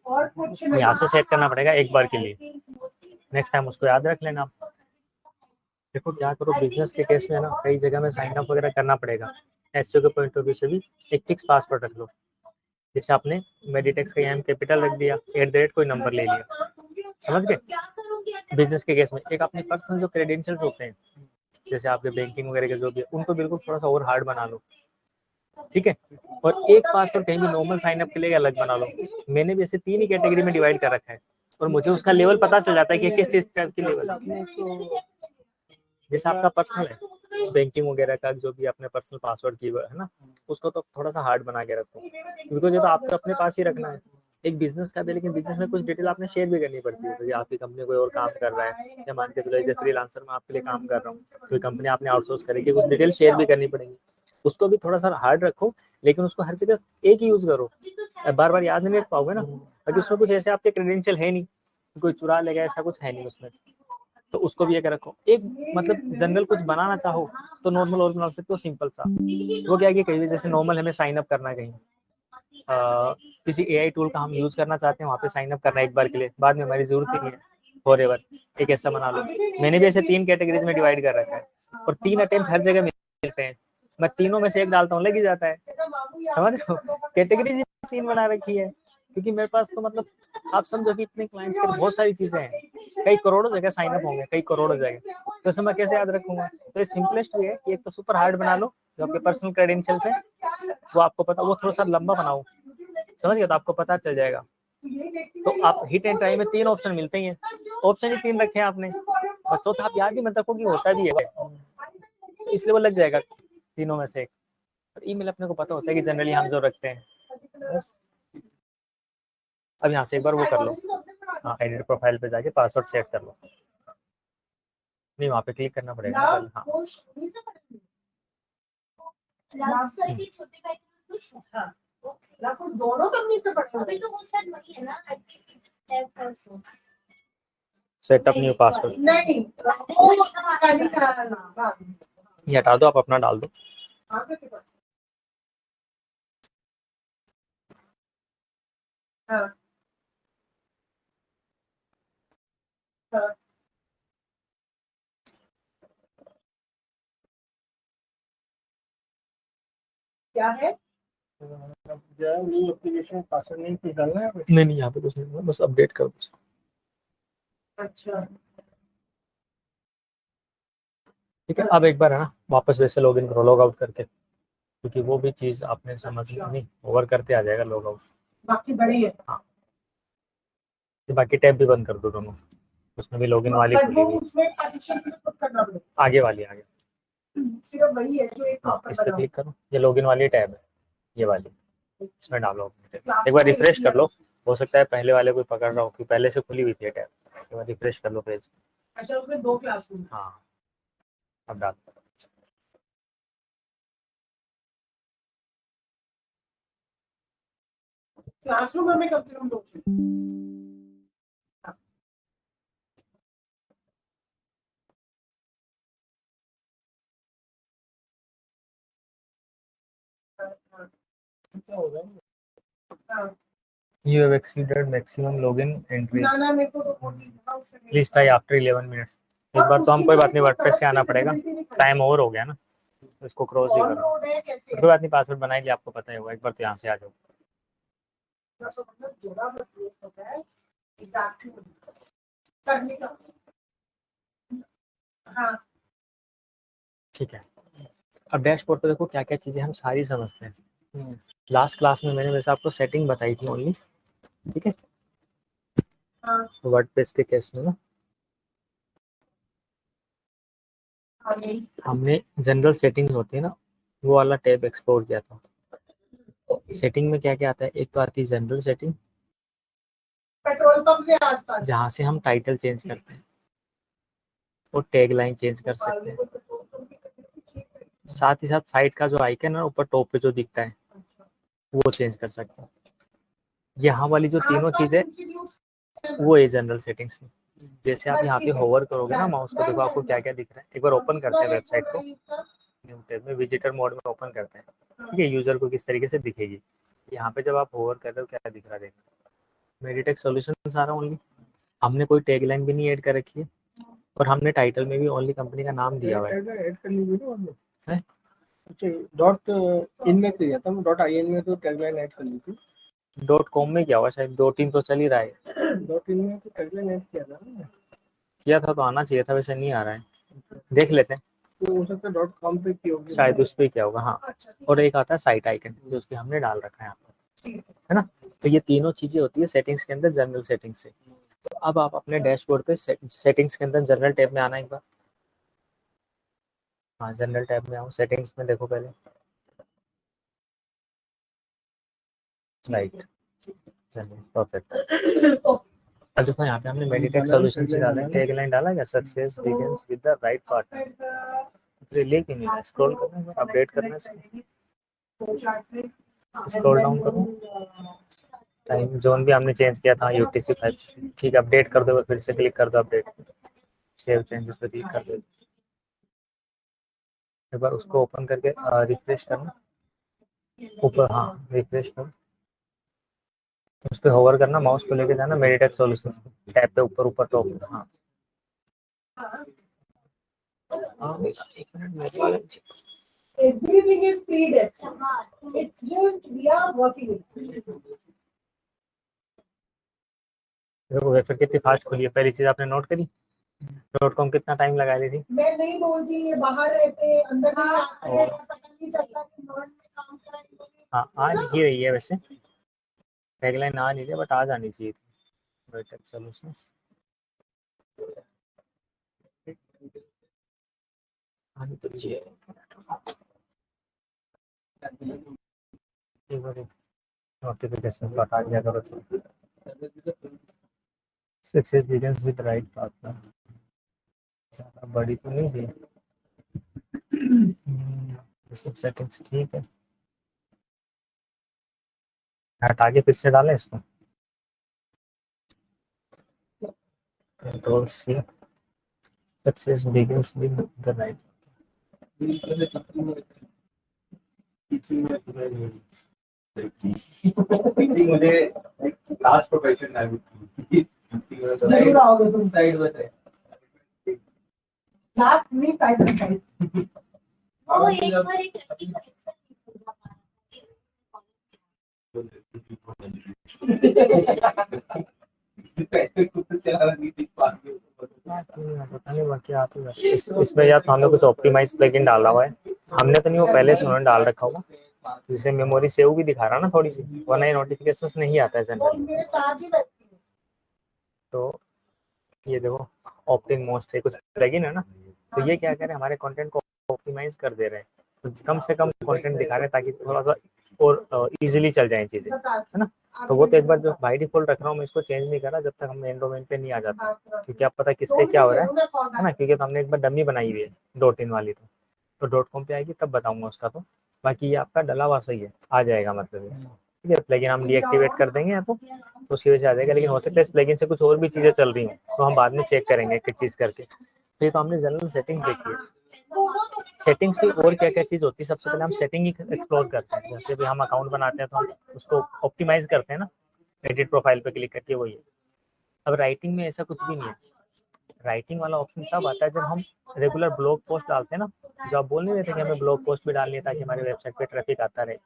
और कुछ यहाँ से सेट करना पड़ेगा एक बार के लिए, नेक्स्ट टाइम उसको याद रख लेना। देखो क्या करो, बिजनेस के केस में ना कई जगह में साइन अप वगैरह करना पड़ेगा। एसईओ के पॉइंट ऑफ व्यू से भी एक फिक्स पासवर्ड रख लो। जैसे आपने मेडिटेक्स का एम कैपिटल रख दिया, @ कोई नंबर ले लिया, समझ गए। बिजनेस के केस में एक अपने पर्सनल जो क्रेडेंशियल्स होते हैं, जैसे आपके बैंकिंग वगैरह के जो भी है, उनको बिल्कुल थोड़ा सा और हार्ड बना लो, ठीक है। और एक पासवर्ड कहीं भी नॉर्मल साइन अप के लिए अलग बना लो। मैंने भी ऐसे 3 ही कैटेगरी में डिवाइड कर रखा है, और मुझे उसका लेवल पता चल जाता है कि किस चीज का लेवल। जैसे आपका पर्सनल है, बैंकिंग वगैरह का जो भी अपने पर्सनल पासवर्ड की है ना, उसको तो थोड़ा सा हार्ड बना के रखो, बिकॉज ये तो आपको अपने पास ही रखना है। एक बिजनेस का भी, लेकिन बिजनेस में कुछ डिटेल आपने शेयर भी करनी पड़ती है। तो आपकी कंपनी कोई और काम कर रहा है, या मान के चलो जैसे फ्रीलांसर में आपके लिए काम कर रहा हूँ, तो कंपनी आपने आउटसोर्स करेगी, कुछ डिटेल शेयर भी करनी पड़ेगी, उसको भी थोड़ा सा हार्ड रखो। लेकिन उसको हर जगह एक ही यूज करो, बार बार याद नहीं रख पाओगे ना, क्योंकि उसमें कुछ ऐसे आपके क्रेडेंशियल है नहीं, कोई चुरा लेगा ऐसा कुछ है नहीं उसमें। तो उसको भी एक रखो। एक मतलब जनरल कुछ बनाना चाहो तो नॉर्मल और बना सकते हो, सिंपल सा। वो क्या है कि कहीं भी जैसे नॉर्मल हमें साइन अप करना है कहीं, किसी एआई टूल का हम यूज करना चाहते हैं, वहाँ पे साइन अप करना है एक बार के लिए, बाद में हमारी जरूरत ही नहीं है, फॉरएवर। एक ऐसा बना लो। मैंने भी ऐसे 3 कैटेगरीज में डिवाइड कर रखा है, और 3 अटेम्प्ट हर जगह मिलते हैं। मैं तीनों में से एक डालता हूँ, लग ही जाता है, समझ लो। कैटेगरीज 3 बना रखी है, क्योंकि मेरे पास तो मतलब आप समझो कि इतने क्लाइंट्स के बहुत सारी चीजें हैं, कई करोड़ों जगह साइन अप होंगे, कई करोड़ों जगह, तो इसे मैं कैसे याद रखूंगा। तो ये सिंपलेस्ट वे है कि एक तो सुपर हार्ड बना लो, जो आपके पर्सनल क्रेडेंशियल्स है वो आपको पता, वो थोड़ा सा लंबा बनाओ, समझ गए, तो आपको पता चल जाएगा। तो आप हिट एंड ट्राई में 3 ऑप्शन मिलते ही हैं, ऑप्शन ही 3 रखे हैं आपने, बस चौथा आप याद ही मत रखो कि होता भी है, तो इसलिए वो लग जाएगा तीनों में से एक। ईमेल अपने को पता होता है कि जनरली हम जो रखते हैं बस। अब यहाँ से एक बार वो कर लो, हाँ एडिट प्रोफाइल पे जाके पासवर्ड सेट कर लो। नहीं वहाँ पे क्लिक करना पड़ेगा। हाँ दोनों कंपनी से पढ़ा सेटअप न्यू पासवर्ड नहीं, ये हटा दो, आप अपना डाल दो। हाँ क्या है? न्यू एप्लीकेशन पासवर्ड नहीं कुछ डालना है। नहीं यहाँ पे कुछ नहीं, बस अपडेट कर दो। अच्छा ठीक है, अब एक बार है ना वापस वैसे लॉगिन करो लॉग आउट करके, क्योंकि वो भी चीज आपने समझ नहीं, ओवर करते आ जाएगा लॉग आउट। बाकी बड़ी है। हाँ बाकी टैब भी बंद कर दो दोनों, उसमें भी लॉगिन वाली खुलेगी, उसमें करना पड़ेगा। आगे वाली आगे। सिर्फ वही है जो एक हाँ, प्रॉपर इस पर बना क्लिक करो, ये लॉगिन वाली टैब है, ये वाली, इसमें डालो एक बार रिफ्रेश कर लो, हो सकता है पहले वाले कोई पकड़ रहा हो कि पहले से खुली हुई थी टैब, एक बार रिफ्रेश कर लो पेज। अच्छा उसमें 2 क्लासरूम हाँ अब डाल, क्लासरूम हमें कम से कम 2 चाहिए। क्या होगा? हाँ। you have exceeded maximum login entries, ना मेरे को तो please try after 11 minutes। एक बार तो हम कोई बात नहीं, वर्डप्रेस से आना पड़ेगा, टाइम ओवर हो गया ना, तो इसको क्रॉस ही करो, रोड है कैसे कोई बात नहीं, पासवर्ड बना लिया, आपको पता ही होगा, एक बार तो यहाँ से आ जाओ। मतलब जोड़ा होता है एग्जैक्टली करने का। हाँ ठीक है, अब डैशबोर्ड पे देखो क्या क्या चीज़ें हम सारी समझते हैं। लास्ट क्लास में मैंने वैसे आपको सेटिंग बताई थी ओनली, ठीक है, हाँ वर्डप्रेस के केस में ना हमने जनरल सेटिंग होती है ना, वो वाला टैब एक्सप्लोर किया था। सेटिंग में क्या क्या आता है, एक तो आती है जनरल सेटिंग, पेट्रोल पंप के आसपास जहाँ से हम टाइटल चेंज करते हैं और टैग लाइन चेंज कर सकते हैं, साथ ही साथ साइट का जो आइकन है ऊपर टॉप पे जो दिखता है वो चेंज कर सकते हैं। यहाँ वाली जो तीनों चीज़ें वो है जनरल सेटिंग्स में। जैसे आप यहाँ पे होवर करोगे ना माउस को, देखो आपको क्या क्या दिख रहा है, एक बार ओपन करते हैं वेबसाइट को, न्यू टैब में विजिटर मोड में ओपन करते हैं, ठीक है, यूजर को किस तरीके से दिखेगी। यहाँ पे जब आप होवर कर रहे हो क्या दिख रहा है, देखो मेडिटेक सॉल्यूशन सारा ओनली, हमने कोई टैग लाइन भी नहीं ऐड कर रखी है, और हमने टाइटल में भी ओनली कंपनी का नाम दिया हुआ है। ऐड कर लीजिए ना आपने। हैं? अच्छा डॉट इन में किया था, डॉट IN में तो टैगलाइन ऐड कर ली थी। .com में क्या हुआ, शायद 2-3 तो चल ही रहा है, डॉट इन में तो टैगलाइन ऐड किया था ना, किया था तो आना चाहिए था, वैसे नहीं आ रहा है, देख लेते हैं, तो हो सकता है .com पे की होगी शायद उस पर क्या होगा। हाँ, और एक आता है साइट आइकन जो उसकी हमने डाल रखा है यहाँ पर, है ना। तो ये तीनों चीजें होती है सेटिंग्स के अंदर जनरल सेटिंग्स से। तो अब आप अपने डैशबोर्ड पे सेटिंग्स के अंदर जनरल टैब में आना एक बार, हाँ जनरल टैब में आओ, सेटिंग्स में देखो पहले, राइट जनरल, परफेक्ट। अब देखो यहाँ पे हमने मेडिटेक सॉल्यूशन से डाला है, टैग लाइन डाला क्या, success begins with the right partner, लेकिन नहीं स्क्रॉल करना है, अपडेट करना है, स्क्रॉल डाउन करो, टाइम जोन भी हमने चेंज किया था UTC 5, ठीक है, अपडेट कर दो, फिर से क्लिक कर दो अपडेट, सेव चेंजेस पे क्लिक कर दो, एक बार उसको ओपन करके रिफ्रेश करना ऊपर, हाँ रिफ्रेश करो, उस पर होवर करना, माउस को लेके जाना मेडिटेक सॉल्यूशंस पे, टैब पे ऊपर ऊपर टॉप पे, हाँ एक मिनट में everything is pre-desk. It's just we are working it. देखो वेबसाइट कितनी फास्ट खुली है, पहली चीज आपने नोट करी, .com कितना टाइम लगा ली थी। मैं नहीं बोलती ये बाहर रहते अंदर नहीं आते हैं, पता नहीं चलता कि नॉन में काम कर रहे हैं। हाँ आ ही रही है वैसे, टैगलाइन आ नहीं रही बट आ जानी चाहिए थी मेडिटेक सॉल्यूशंस, आनी तो चाहिए। एक बार नोटिफिकेशन हटा दिया करो, success begins with right partner, ज़्यादा बड़ी तो नहीं थी, सब सेटिंग्स ठीक है, हटा के फिर से डालें इसको, control C, success begins with the right, मुझे लास्ट प्रोफेशन है, जरूर आओगे तुम साइड बताए, लास्ट में साइड बाय साइड। वो एक बार एक लड़की का पता नहीं बाकी आते हैं इसमें, या तो हमने कुछ ऑप्टिमाइज प्लगइन डाला हुआ है, हमने तो नहीं, वो पहले से उन्होंने डाल रखा होगा, जिससे मेमोरी सेव भी दिखा रहा ना थोड़ी सी, वरना ये नोटिफिकेशंस नहीं आता है वो जनरली। मेरे साथ ही बैठती है। तो ये देखो ऑप्टिन मोस्ट है, कुछ प्लगइन है ना, तो ये क्या करे हमारे कंटेंट को ऑप्टिमाइज कर दे रहे हैं, तो कम से कम कंटेंट दिखा रहे हैं ताकि थोड़ा सा और इजीली चल जाए चीजें, है ना। तो वो तो एक बार जो बाई डिफॉल्ट रख रहा हूँ मैं, इसको चेंज नहीं कर रहा जब तक हम मेन डोमेन पे नहीं आ जाता, क्योंकि आप पता किससे क्या हो रहा है ना, क्योंकि तो हमने एक बार डमी बनाई हुई है .in वाली, तो .com पे आएगी तब बताऊंगा उसका। तो बाकी ये आपका डला हुआ सही है, आ जाएगा मतलब ये, ठीक है। प्लगइन हम डीएक्टिवेट कर देंगे तो उसकी वजह से आ जाएगा, लेकिन हो सकता है इस प्लगइन से कुछ और भी चीजें चल रही हैं, तो हम बाद में चेक करेंगे एक चीज करके। तो ये तो हमने जनरल सेटिंग्स देखी है। सेटिंग्स की और क्या क्या चीज होती है, सबसे पहले हम सेटिंग ही एक्सप्लोर करते हैं। जैसे भी हम अकाउंट बनाते हैं तो हम उसको ऑप्टिमाइज करते हैं ना, एडिट प्रोफाइल पे क्लिक करके, वही है। अब राइटिंग में ऐसा कुछ भी नहीं है। राइटिंग वाला ऑप्शन तब आता है जब हम रेगुलर ब्लॉग पोस्ट डालते हैं ना, जो आप बोल नहीं रहे थे कि हमें ब्लॉग पोस्ट भी डालनी है ताकि हमारे वेबसाइट पे ट्रैफिक आता रहे,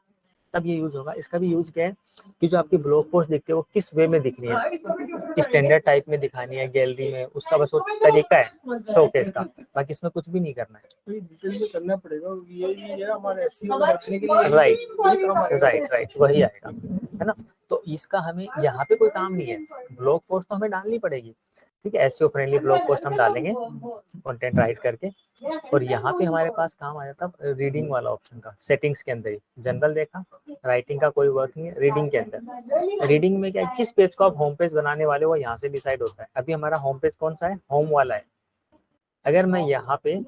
तब ये यूज होगा। इसका भी यूज क्या है कि जो आपकी ब्लॉग पोस्ट दिखती है वो किस वे में दिखनी है, स्टैंडर्ड टाइप में दिखानी है, गैलरी में, उसका बस वो तरीका है शोकेस का, बाकी इसमें कुछ भी नहीं करना है। डिटेल में करना पड़ेगा, ये है हमारे एसईओ बढ़ाने के लिए। राइट वही आएगा, है ना। तो इसका हमें यहाँ पे कोई काम नहीं है, ब्लॉग पोस्ट तो हमें डालनी पड़ेगी, ठीक है। एसईओ फ्रेंडली ब्लॉग पोस्ट हम डालेंगे कंटेंट राइट करके, और यहाँ पे हमारे पास काम आ जाता है रीडिंग वाला ऑप्शन का, सेटिंग्स के अंदर ही। जनरल देखा, राइटिंग का कोई वर्क नहीं है, रीडिंग के अंदर। रीडिंग में क्या है, किस पेज को आप होम पेज बनाने वाले हो यहाँ से डिसाइड होता है। अभी हमारा होम पेज कौन सा है, होम वाला है। अगर मैं यहाँ पे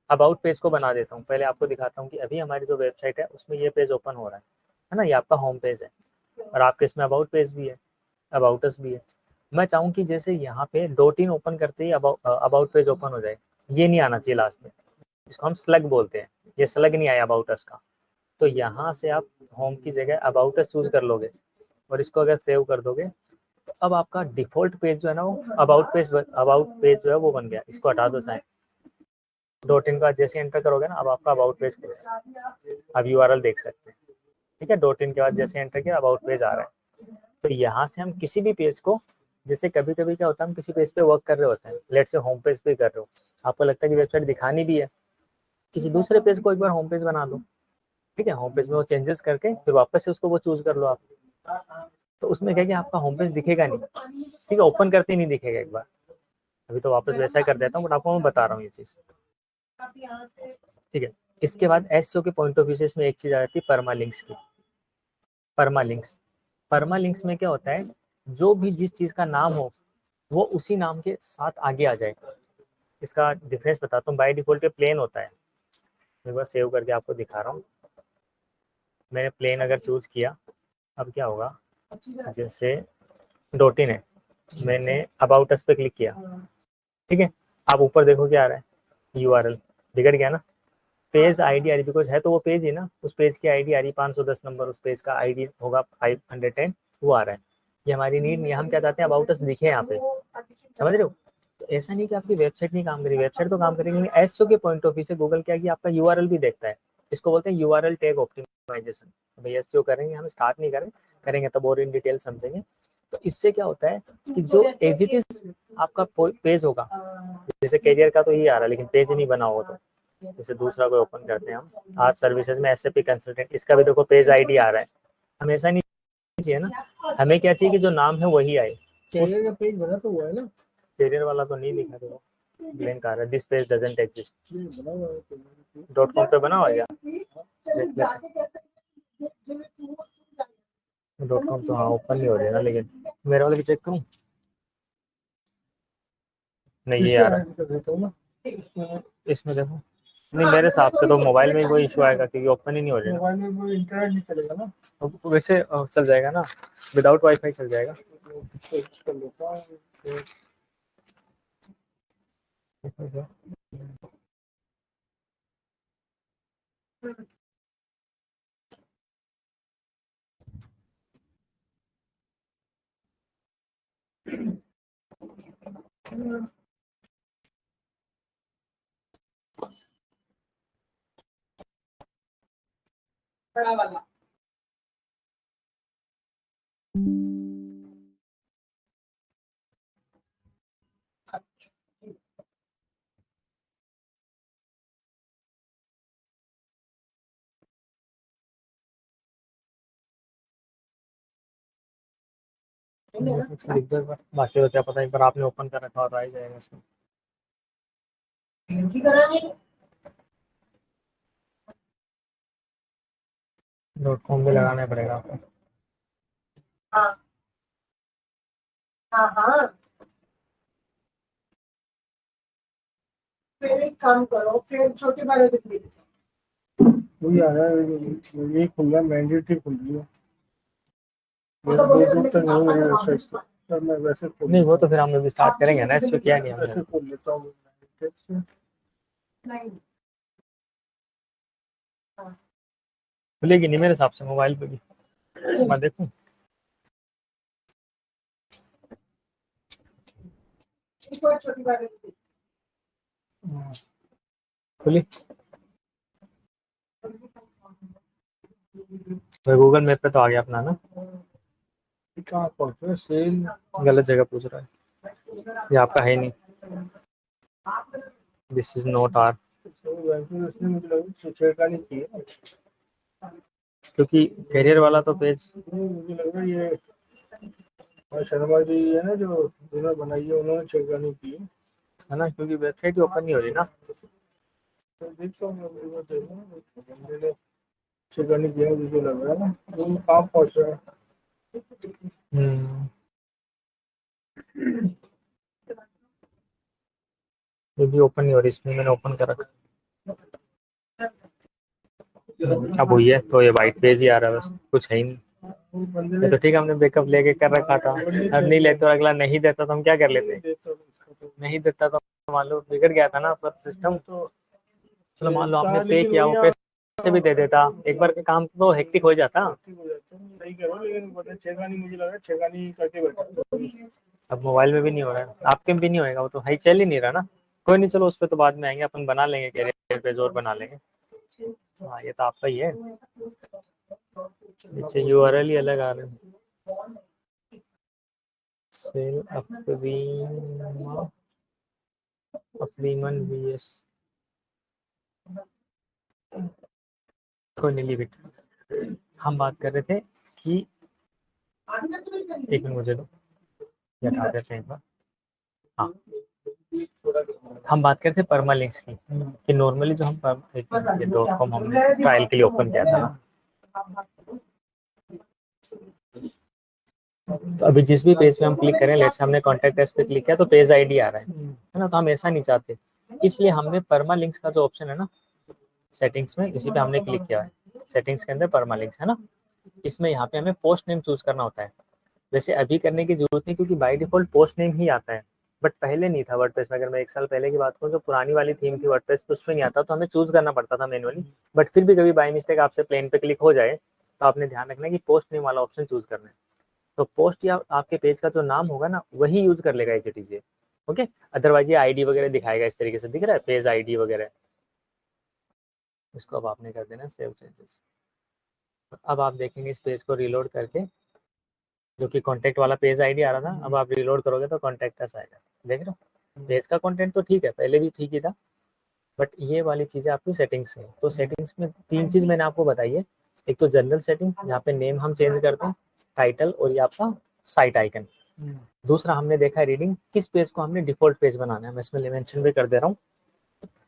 अबाउट पेज को बना देता हूँ, पहले आपको दिखाता हूँ कि अभी हमारी जो वेबसाइट है उसमें ये पेज ओपन हो रहा है ना, ये आपका होम पेज है, और आपके इसमें अबाउट पेज भी है, अबाउट अस भी है। मैं चाहूँ कि जैसे यहाँ पे .in ओपन करते ही अबाउट पेज ओपन हो जाए, ये नहीं आना चाहिए लास्ट में, इसको हम स्लग बोलते हैं, ये स्लग नहीं आया अबाउट अस का। तो यहाँ से आप होम की जगह अबाउट अस चूज कर लोगे, और इसको अगर सेव कर दोगे तो अब आपका डिफॉल्ट पेज जो है ना वो अबाउट पेज जो है वो बन गया। इसको हटा दो साइन, .in का जैसे एंटर करोगे ना, अब आपका अबाउट पेज खुलेगा। अब URL देख सकते हैं, ठीक है। .in के बाद जैसे एंटर किया अबाउट पेज आ रहा है। तो यहाँ से हम किसी भी पेज को, जैसे कभी कभी क्या होता है हम किसी पेज पे वर्क कर रहे होते हैं, लेट से होम पेज पे कर रहे हो, आपको लगता है कि वेबसाइट दिखानी भी है, किसी दूसरे पेज को एक बार होम पेज बना दो, ठीक है। होम पेज में वो चेंजेस करके फिर वापस से उसको वो चूज कर लो आप, तो उसमें क्या कि आपका होम पेज दिखेगा नहीं, ठीक है, ओपन करते ही नहीं दिखेगा एक बार। अभी तो वापस वैसा ही कर देता हूँ, बट आपको मैं बता रहा हूँ ये चीज, ठीक है। इसके बाद एसईओ के पॉइंट ऑफ व्यू से इसमें एक चीज आ जाती है परमालिंक्स की। परमालिंक्स में क्या होता है, जो भी जिस चीज का नाम हो वो उसी नाम के साथ आगे आ जाए। इसका डिफरेंस बताता हूँ। बाय डिफॉल्ट पे प्लेन होता है, मैं बस सेव करके आपको दिखा रहा हूँ। मैंने प्लेन अगर चूज किया, अब क्या होगा, जैसे .in है, मैंने अबाउट अस पे क्लिक किया, ठीक है। आप ऊपर देखो क्या आ रहा है, URL बिगड़ गया ना, पेज आईडी आ रही, बिकॉज है तो वो पेज ही ना, उस पेज की आईडी आ रही 510 नंबर, उस पेज का आईडी होगा 510, वो आ रहा है। ये हमारी नीड नहीं है, हम क्या चाहते हैं अबाउट अस दिखे यहाँ पे, समझ रहे हो। तो ऐसा नहीं कि आपकी वेबसाइट नहीं काम करेगी, वेबसाइट तो काम करेगी, लेकिन एसईओ के पॉइंट ऑफ व्यू से गूगल क्या कि आपका URL भी देखता है। इसको बोलते हैं URL टैग ऑप्टिमाइजेशन। भाई एसईओ करेंगे, हम स्टार्ट नहीं करेंगे तब और इन डिटेल समझेंगे। तो इससे क्या होता है कि जो एज इट इज आपका पेज होगा, जैसे कैरियर का तो ये आ रहा है लेकिन पेज नहीं बना होगा, तो जैसे दूसरा कोई ओपन करते हैं हम, आज सर्विसेज में SAP कंसल्टेंट, इसका भी देखो पेज आईडी आ रहा है। हमें ऐसा नहीं चाहिए ना, हमें क्या चाहिए कि जो नाम है वही आए। कैरियर का पेज बना तो हुआ है ना, कैरियर वाला तो नहीं दिखा, देखो ब्लैंक आ रहा है, दिस पेज डजंट एग्जिस्ट। बना हुआ है तो। .com पे बना हुआ है क्या? .com तो हाँ ओपन नहीं हो रहा है ना, लेकिन मेरे वाले भी चेक करूँ, नहीं ये आ रहा है इसमें देखो। नहीं मेरे हिसाब से तो मोबाइल में ही कोई इशू आएगा, क्योंकि ओपन ही नहीं हो रहा है। मोबाइल में वो इंटरनेट नहीं चलेगा ना, तो वैसे चल जाएगा ना, विदाउट वाईफाई चल जाएगा। कर लेता हूँ। बड़ा वाला लिख दो एक बार, बाकी तो क्या पता, एक बार आपने ओपन कर रखा हो तो आ ही जाएगा इसमें। इनकी कराने .com भी लगाना पड़ेगा आपको। हाँ हाँ हाँ, फिर एक काम करो, फिर छोटी वाले दिल्ली वही आ रहा है, ये खुल रहा है, मैंडेटरी खुल रही है। वो तो बोले दूर तक लेकिन नहीं है आप- वेबसाइट, सर मैं वैसे खोल नहीं वो लेता तो फिर हम अभी स्टार्ट करेंगे ना, इससे क्या नहीं हूँ, वैसे हमने खोल लेता हूँ से। नहीं खुलेगी नहीं मेरे हिसाब से मोबाइल पे भी, मैं देखूं। एक बार छोटी वाले दिल्ली खुली तो गूगल मैप पे तो आ गया अपना ना। कहाँ पहुँचे सेल? गलत जगह पूछ रहा है, ये आपका है नहीं, दिस इज नॉट आर, उसने मुझे लगा छेड़खानी की है। क्योंकि करियर वाला तो पेज, मुझे लग रहा है ये शर्मा जी है ना जो जिन्होंने बनाई है, उन्होंने छेड़खानी की है ना, क्योंकि वेबसाइट ही ओपन नहीं हो रही ना। तो देखता हूँ वो देखो मैंने छेड़खानी किया है, मुझे लग रहा है ना वो कहाँ पहुँच रहा है। ये भी ओपन नहीं हो रही, इसमें मैंने ओपन कर रखा। अब हुई है तो ये वाइट पेज ही आ रहा है, बस कुछ है ही नहीं। वो बंदे ये तो ठीक है, हमने बैकअप लेके कर रखा था, अब नहीं लेते और अगला नहीं देता तो हम क्या कर लेते, नहीं देता तो मान लो बिगड़ गया था ना पर सिस्टम। तो चलो मान लो आपने पे किया, वो पैसे भी दे देता, एक बार का काम तो हेक्टिक हो जाता। सही करो, लेकिन छेड़खानी मुझे लगा छेड़खानी करके बैठा। अब मोबाइल में भी नहीं हो रहा है, आपके में भी नहीं होएगा, वो तो हाई चल ही नहीं रहा ना। कोई नहीं, चलो उस पर तो बाद में आएंगे, अपन बना लेंगे, कैरियर पेज और बना लेंगे। हाँ ये तो आपका ही है, नीचे यूआरएल ही अलग आ रहे हैं। सेल अफ्रीमन वीएस, कोई नहीं, लीव इट। हम बात कर रहे थे कि एक मिनट मुझे दो, ये हटा देते हैं एक बार। हाँ हम बात करते हैं परमा लिंक्स की, कि नॉर्मली जो हम .com हमने ट्रायल के लिए ओपन किया था ना, तो अभी जिस भी पेज पे हम क्लिक करें, लेट्स हमने कॉन्टैक्ट अस पे क्लिक किया तो पेज आईडी आ रहा है ना, तो हम ऐसा नहीं चाहते, इसलिए हमने परमा लिंक्स का जो ऑप्शन है ना सेटिंग्स में, इसी पे हमने क्लिक किया है। सेटिंग्स के अंदर परमा लिंक्स है ना, इसमें यहाँ पे हमें पोस्ट नेम चूज करना होता है। वैसे अभी करने की जरूरत नहीं, क्योंकि बाय डिफॉल्ट पोस्ट नेम ही आता है, बट पहले नहीं था वर्डप्रेस में। अगर मैं 1 साल पहले की बात करूँ, जो पुरानी वाली थीम थी वर्डप्रेस पे, उसमें नहीं आता, तो हमें चूज करना पड़ता था मैनुअली। बट फिर भी कभी बाय मिस्टेक आपसे प्लेन पे क्लिक हो जाए, तो आपने ध्यान रखना है कि पोस्ट नेम वाला ऑप्शन चूज करना है। तो पोस्ट या आपके पेज का जो नाम होगा ना, वही यूज कर लेगा एचटीजे, ओके। अदरवाइज ये आईडी वगैरह दिखाएगा, इस तरीके से दिख रहा है पेज आईडी वगैरह। इसको अब आपने कर देना सेव चेंजेस। अब आप देखेंगे इस पेज को रिलोड करके, जो कि कॉन्टैक्ट वाला पेज आईडी आ रहा था, अब आप रिलोड करोगे तो कॉन्टैक्ट अस आएगा। देख रहे हो, पेज का कंटेंट तो ठीक है, पहले भी ठीक ही था, बट ये वाली चीज़ें आपकी सेटिंग्स है। तो सेटिंग्स में 3 चीज़ मैंने आपको बताई है। एक तो जनरल सेटिंग, जहाँ पे नेम हम चेंज करते हैं, टाइटल और ये आपका साइट आइकन। दूसरा हमने देखा है रीडिंग, किस पेज को हमने डिफॉल्ट पेज बनाना है, मैं इसमें मेंशन भी कर दे रहा हूँ।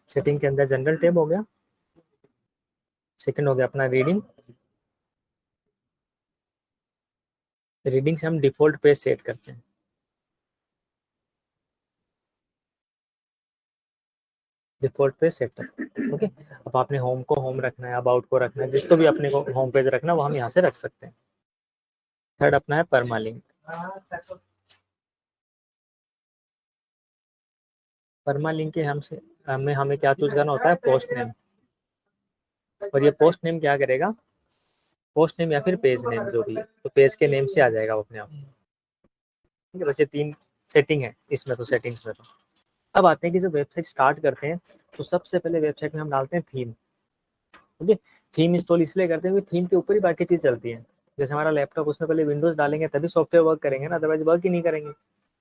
सेटिंग के अंदर जनरल टैब हो गया, सेकंड हो गया अपना रीडिंग। रीडिंग से हम डिफॉल्ट पेज सेट करते हैं, डिफॉल्ट पेज सेट कर, ओके। अब आपने होम को होम रखना है, अबाउट को रखना है, जिसको भी अपने को होम पेज रखना है वो हम यहाँ से रख सकते हैं। थर्ड अपना है परमालिंक। परमालिंक के हमसे हमें क्या चूज करना होता है, पोस्ट नेम। और ये पोस्ट नेम क्या करेगा, पोस्ट नेम या फिर पेज नेम जो भी है, तो पेज के नेम से आ जाएगा वो अपने आप, ठीक है। बस ये 3 सेटिंग है इसमें, तो सेटिंग्स में तो अब आते हैं कि जब वेबसाइट स्टार्ट करते हैं, तो सबसे पहले वेबसाइट में हम डालते हैं थीम, ओके। थीम इंस्टॉल इसलिए करते हैं क्योंकि थीम के ऊपर ही बाकी चीज चलती है। जैसे हमारा लैपटॉप, उसमें पहले विंडोज डालेंगे तभी सॉफ्टवेयर वर्क करेंगे ना, अदरवाइज वर्क ही नहीं करेंगे।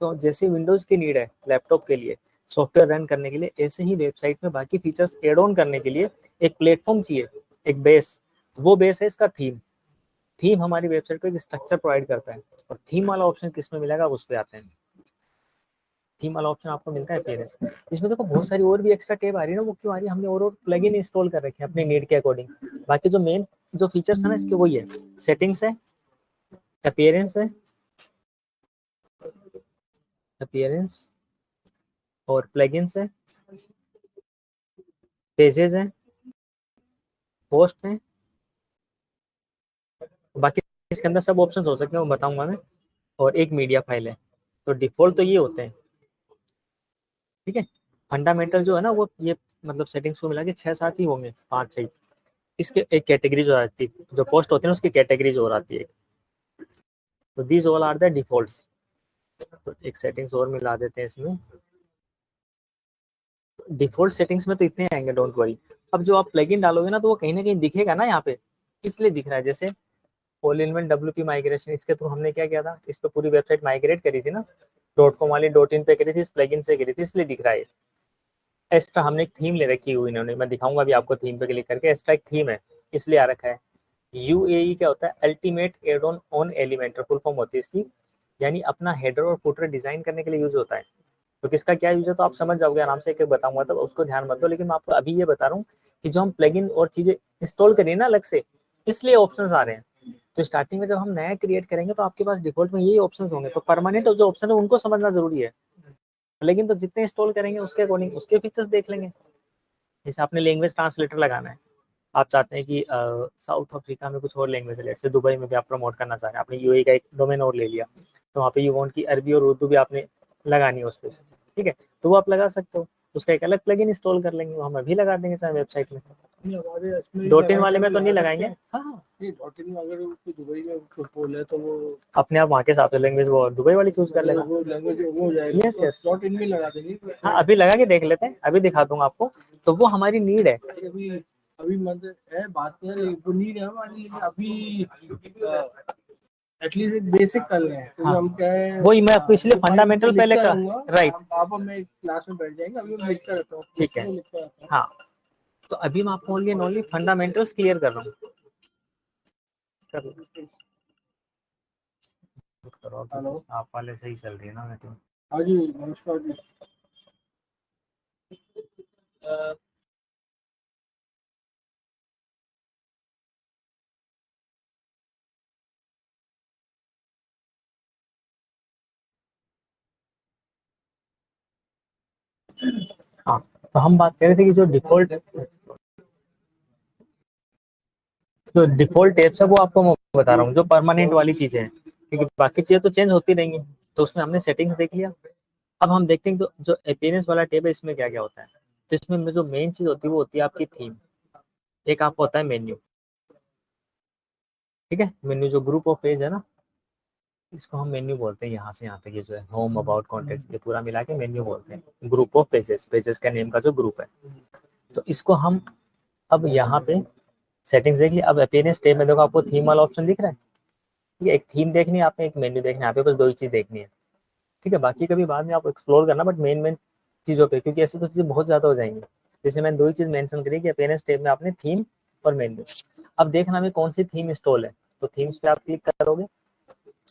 तो जैसे विंडोज की नीड है लैपटॉप के लिए सॉफ्टवेयर रन करने के लिए, ऐसे ही वेबसाइट में बाकी फीचर्स एड ऑन करने के लिए एक प्लेटफॉर्म चाहिए, एक बेस। वो बेस है इसका थीम। थीम हमारी वेबसाइट को एक स्ट्रक्चर प्रोवाइड करता है, और थीम वाला ऑप्शन किस में मिलेगा उस पर आते हैं। थीम वाला ऑप्शन आपको मिलता है अपीयरेंस। इसमें देखो बहुत सारी और भी एक्स्ट्रा टैब आ रही है ना, वो क्यों आ रही है, हमने और प्लगइन इंस्टॉल कर रखे हैं अपने नीड के अकॉर्डिंग। बाकी जो मेन जो फीचर्स है ना इसके वही है, सेटिंग्स है, अपीयरेंस है, अपीयरेंस और प्लगइन्स है, पेजेस है, पोस्ट है, बाकी इसके अंदर सब ऑप्शंस हो सकते हैं वो बताऊंगा मैं, और एक मीडिया फाइल है। तो डिफॉल्ट तो ये होते हैं, ठीक है। फंडामेंटल जो है ना वो ये मतलब सेटिंग्स को मिला के 6-7 ही होंगे, 5-6। इसके एक कैटेगरीज हो जाती है, जो पोस्ट होती है ना उसकी कैटेगरीज हो आती है। तो these all are the defaults. तो एक सेटिंग्स और मिला देते हैं इसमें। डिफॉल्ट सेटिंग्स में तो इतने आएंगे, डोंट वरी। अब जो आप प्लगइन डालोगे ना तो वो कहीं ना कहीं दिखेगा ना यहाँ पे, इसलिए दिख रहा है। जैसे all in one WP migration, इसके थ्रू हमने क्या किया था, इस पे पूरी वेबसाइट माइग्रेट करी थी ना, .com वाली .in पे करी थी, इस प्लगइन से करी थी, इसलिए दिख रहा है। एक्स्ट्रा हमने एक थीम ले रखी हुई इन्होंने, मैं दिखाऊंगा अभी आपको थीम पे क्लिक करके। एक्स्ट्रा एक थीम है इसलिए आ रखा है। UAE क्या होता है, ultimate add on Elementor, full form होती है इसकी, यानी अपना हेडर और फुटर डिजाइन करने के लिए यूज होता है। तो किसका क्या यूज है तो आप समझ जाओगे आराम से, एक बताऊंगा तो उसको ध्यान मत दो। लेकिन मैं आपको अभी ये बता रहा हूँ कि जो हम प्लगइन और चीजें इंस्टॉल करिए ना अलग से, इसलिए ऑप्शंस आ रहे हैं। तो स्टार्टिंग में जब हम नया क्रिएट करेंगे तो आपके पास डिफॉल्ट में यही ऑप्शंस होंगे। तो परमानेंट जो ऑप्शन है उनको समझना जरूरी है, लेकिन तो जितने इंस्टॉल करेंगे उसके अकॉर्डिंग उसके फीचर्स देख लेंगे। जैसे आपने लैंग्वेज ट्रांसलेटर लगाना है, आप चाहते हैं कि साउथ अफ्रीका में कुछ और लैंग्वेज है, जैसे दुबई में भी आप प्रमोट करना चाह रहे हैं, आपने UAE का एक डोमेन और ले लिया, तो वहाँ पे यू वांट की अरबी और उर्दू भी आपने लगानी है उस पर, ठीक है, तो वो आप लगा सकते हो। उसका एक अलग प्लगइन इंस्टॉल कर लेंगे, वो हम अभी लगा देंगे चाहे वेबसाइट में। .in वाले में तो नहीं लगाएंगे, हाँ अगर दुबई में कुछ बोले तो वो अपने आप वहाँ के हिसाब से लैंग्वेज वो दुबई वाली चूज कर लेना। वो लैंग्वेज वो हो जाएगा। यस यस, .in में लगा देंगे। हाँ अभी लगा के देख लेते हैं, अभी दिखा दूंगा आपको। तो वो हमारी नीड है। अभी अभी मतलब है बात वो नीड है हमारी अभी, एटलीस्ट एक बेसिक कर लें। तो हाँ, हम क्या है वही मैं आपको इसलिए फंडामेंटल पहले का, राइट, आप मैं क्लास में बैठ जाएंगे, अभी मैं लिखता रहता हूँ। ठीक है, हाँ। तो अभी मैं आपको ओनली फंडामेंटल्स क्लियर कर रहा हूँ। हेलो, आप वाले सही चल रही है ना, मैं तो। हाँ जी, नमस्कार जी। हाँ, तो हम बात कर रहे थे कि जो डिफॉल्ट टैब्स है वो आपको मैं बता रहा हूँ, जो परमानेंट वाली चीजें हैं, क्योंकि बाकी चीजें तो चेंज होती रहेंगी। तो उसमें हमने सेटिंग्स देख लिया। अब हम देखते हैं तो जो अपीयरेंस वाला टैब है इसमें क्या क्या होता है। तो इसमें जो मेन चीज होती है वो होती है आपकी थीम, एक आपको होता है मेन्यू, ठीक है। मेन्यू जो ग्रुप ऑफ पेज है ना, इसको हम मेन्यू बोलते हैं। यहाँ से यहाँ तक ये जो है होम, अबाउट, कॉन्टेक्ट, ये पूरा मिला के मेन्यू बोलते हैं। ग्रुप ऑफ पेजेस, पेजेस का नेम का जो ग्रुप है, तो इसको हम अब यहाँ पे सेटिंग्स देखिए। अब अपीयरेंस टैब में देखो आपको थीम वाला ऑप्शन दिख रहा है, ठीक है। एक थीम देखनी है आपने, एक मेन्यू देखना है, यहाँ पे बस दो ही चीज देखनी है, ठीक है। बाकी कभी बाद में आप एक्सप्लोर करना, बट मेन मेन चीजों पे, क्योंकि ऐसी तो चीजें बहुत ज्यादा हो जाएंगी। जैसे मैंने दो ही चीज मेंशन करी कि अपीयरेंस टैब में आपने थीम और मेन्यू। अब देखना में कौन सी थीम इंस्टॉल है, तो थीम्स पे आप क्लिक करोगे,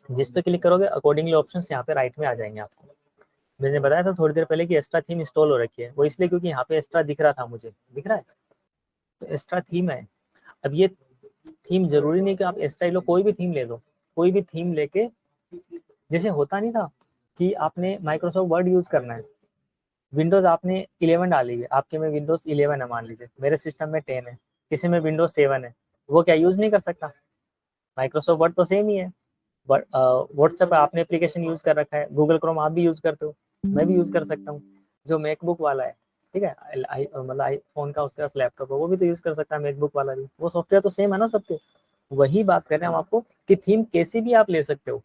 जिस पे क्लिक करोगे अकॉर्डिंगली ऑप्शंस यहाँ पे राइट में आ जाएंगे आपको। मैंने बताया था थोड़ी देर पहले कि एक्स्ट्रा थीम इंस्टॉल हो रखी है, वो इसलिए क्योंकि यहाँ पे एक्स्ट्रा दिख रहा था, मुझे दिख रहा है, तो एक्स्ट्रा थीम है। अब ये थीम जरूरी नहीं कि आप एक्स्ट्रा लो, कोई भी थीम ले लो, कोई भी थीम लेके, जैसे होता नहीं था कि आपने माइक्रोसॉफ्ट वर्ड यूज करना है, विंडोज आपने 11 डाली है, आपके में विंडोज 11 है मान लीजिए, मेरे सिस्टम में 10 है, किसी में विंडोज 7 है, वो क्या यूज नहीं कर सकता? माइक्रोसॉफ्ट वर्ड तो सेम ही है। बट व्हाट्सएप आपने एप्लीकेशन यूज कर रखा है, गूगल क्रोम आप भी यूज करते हो, मैं भी यूज कर सकता हूँ। जो मैकबुक वाला है, ठीक है, मतलब आईफोन का उसके पास लैपटॉप है, वो भी तो यूज कर सकता है, मैकबुक वाला भी, वो सॉफ्टवेयर तो सेम है ना सबके। वही बात कर रहे हैं हम आपको कि थीम कैसी भी आप ले सकते हो,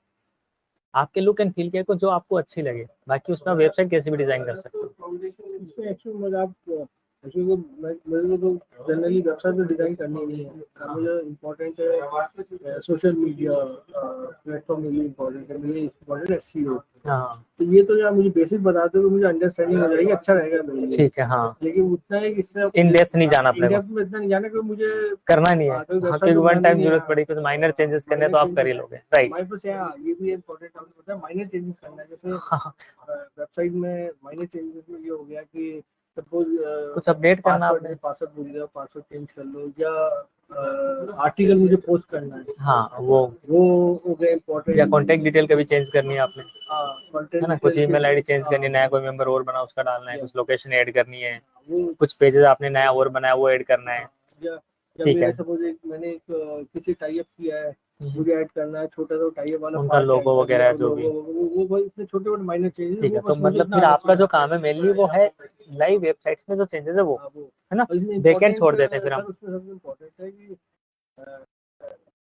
आपके लुक एंड फील के जो आपको अच्छी लगे, बाकी उसमें वेबसाइट कैसे भी डिजाइन कर सकते हो। इसमें एक्चुअली मतलब आप एक्चुअली मेरे को तो जनरली वेबसाइट तो डिजाइन करनी नहीं है, मुझे इम्पोर्टेंट है सोशल मीडिया प्लेटफॉर्म, मुझे इम्पोर्टेंट है, मुझे इम्पोर्टेंट है SEO। हाँ तो ये तो यार मुझे बेसिक बता दो, मुझे अंडरस्टैंडिंग हो जाएगी, अच्छा रहेगा मेरे लिए। ठीक है। हाँ लेकिन उतना है कि इससे इन डेप्थ नहीं जाना इन अपने को, डेप्थ में इतना नहीं जाना कि मुझे करना नहीं है। हाँ, तो हाँ website क्योंकि तो वन बनानी टाइम नहीं जरूरत है। पड़ी कुछ माइनर चेंजेस करने तो आप कर ही लोगे, राइट। माइनर से ये भी इम्पोर्टेंट आपने बताया, माइनर चेंजेस करना है। जैसे हाँ वेबसाइट में माइनर चेंजेस में ये हो गया कि सपोज कुछ अपडेट करना आपने। पासवर्ड भूल गया, पासवर्ड चेंज कर लो, या आर्टिकल मुझे पोस्ट करना है, हाँ वो हो गया इम्पोर्टेंट। या कॉन्टेक्ट डिटेल कभी चेंज करनी है आपने, हाँ है कंटेंट ना, कुछ ईमेल आईडी चेंज करनी है, नया कोई मेंबर और बना उसका डालना है, कुछ लोकेशन ऐड करनी है, वो कुछ पेजेस आपने नया और बनाया वो ऐड करना है। या ठीक मेरे है। सपोज मैंने किसी टाई अप किया है, मुझे ऐड करना है छोटा सा टाई अप वाला उनका part लोगो add वगैरह करना है, जो भी। वो भाई इतने छोटे छोटे माइनर चेंजेस, ठीक है, वो तो बस मुझे मतलब इतना फिर आना आपका जो चाहिए। काम है मेनली वो है लाइव वेबसाइट्स में जो चेंजेस है वो, हाँ, वो है ना, और इसमें बैकएंड important, छोड़ देते हैं फिर सर हम। उसमें सबसे इम्पोर्टेंट है कि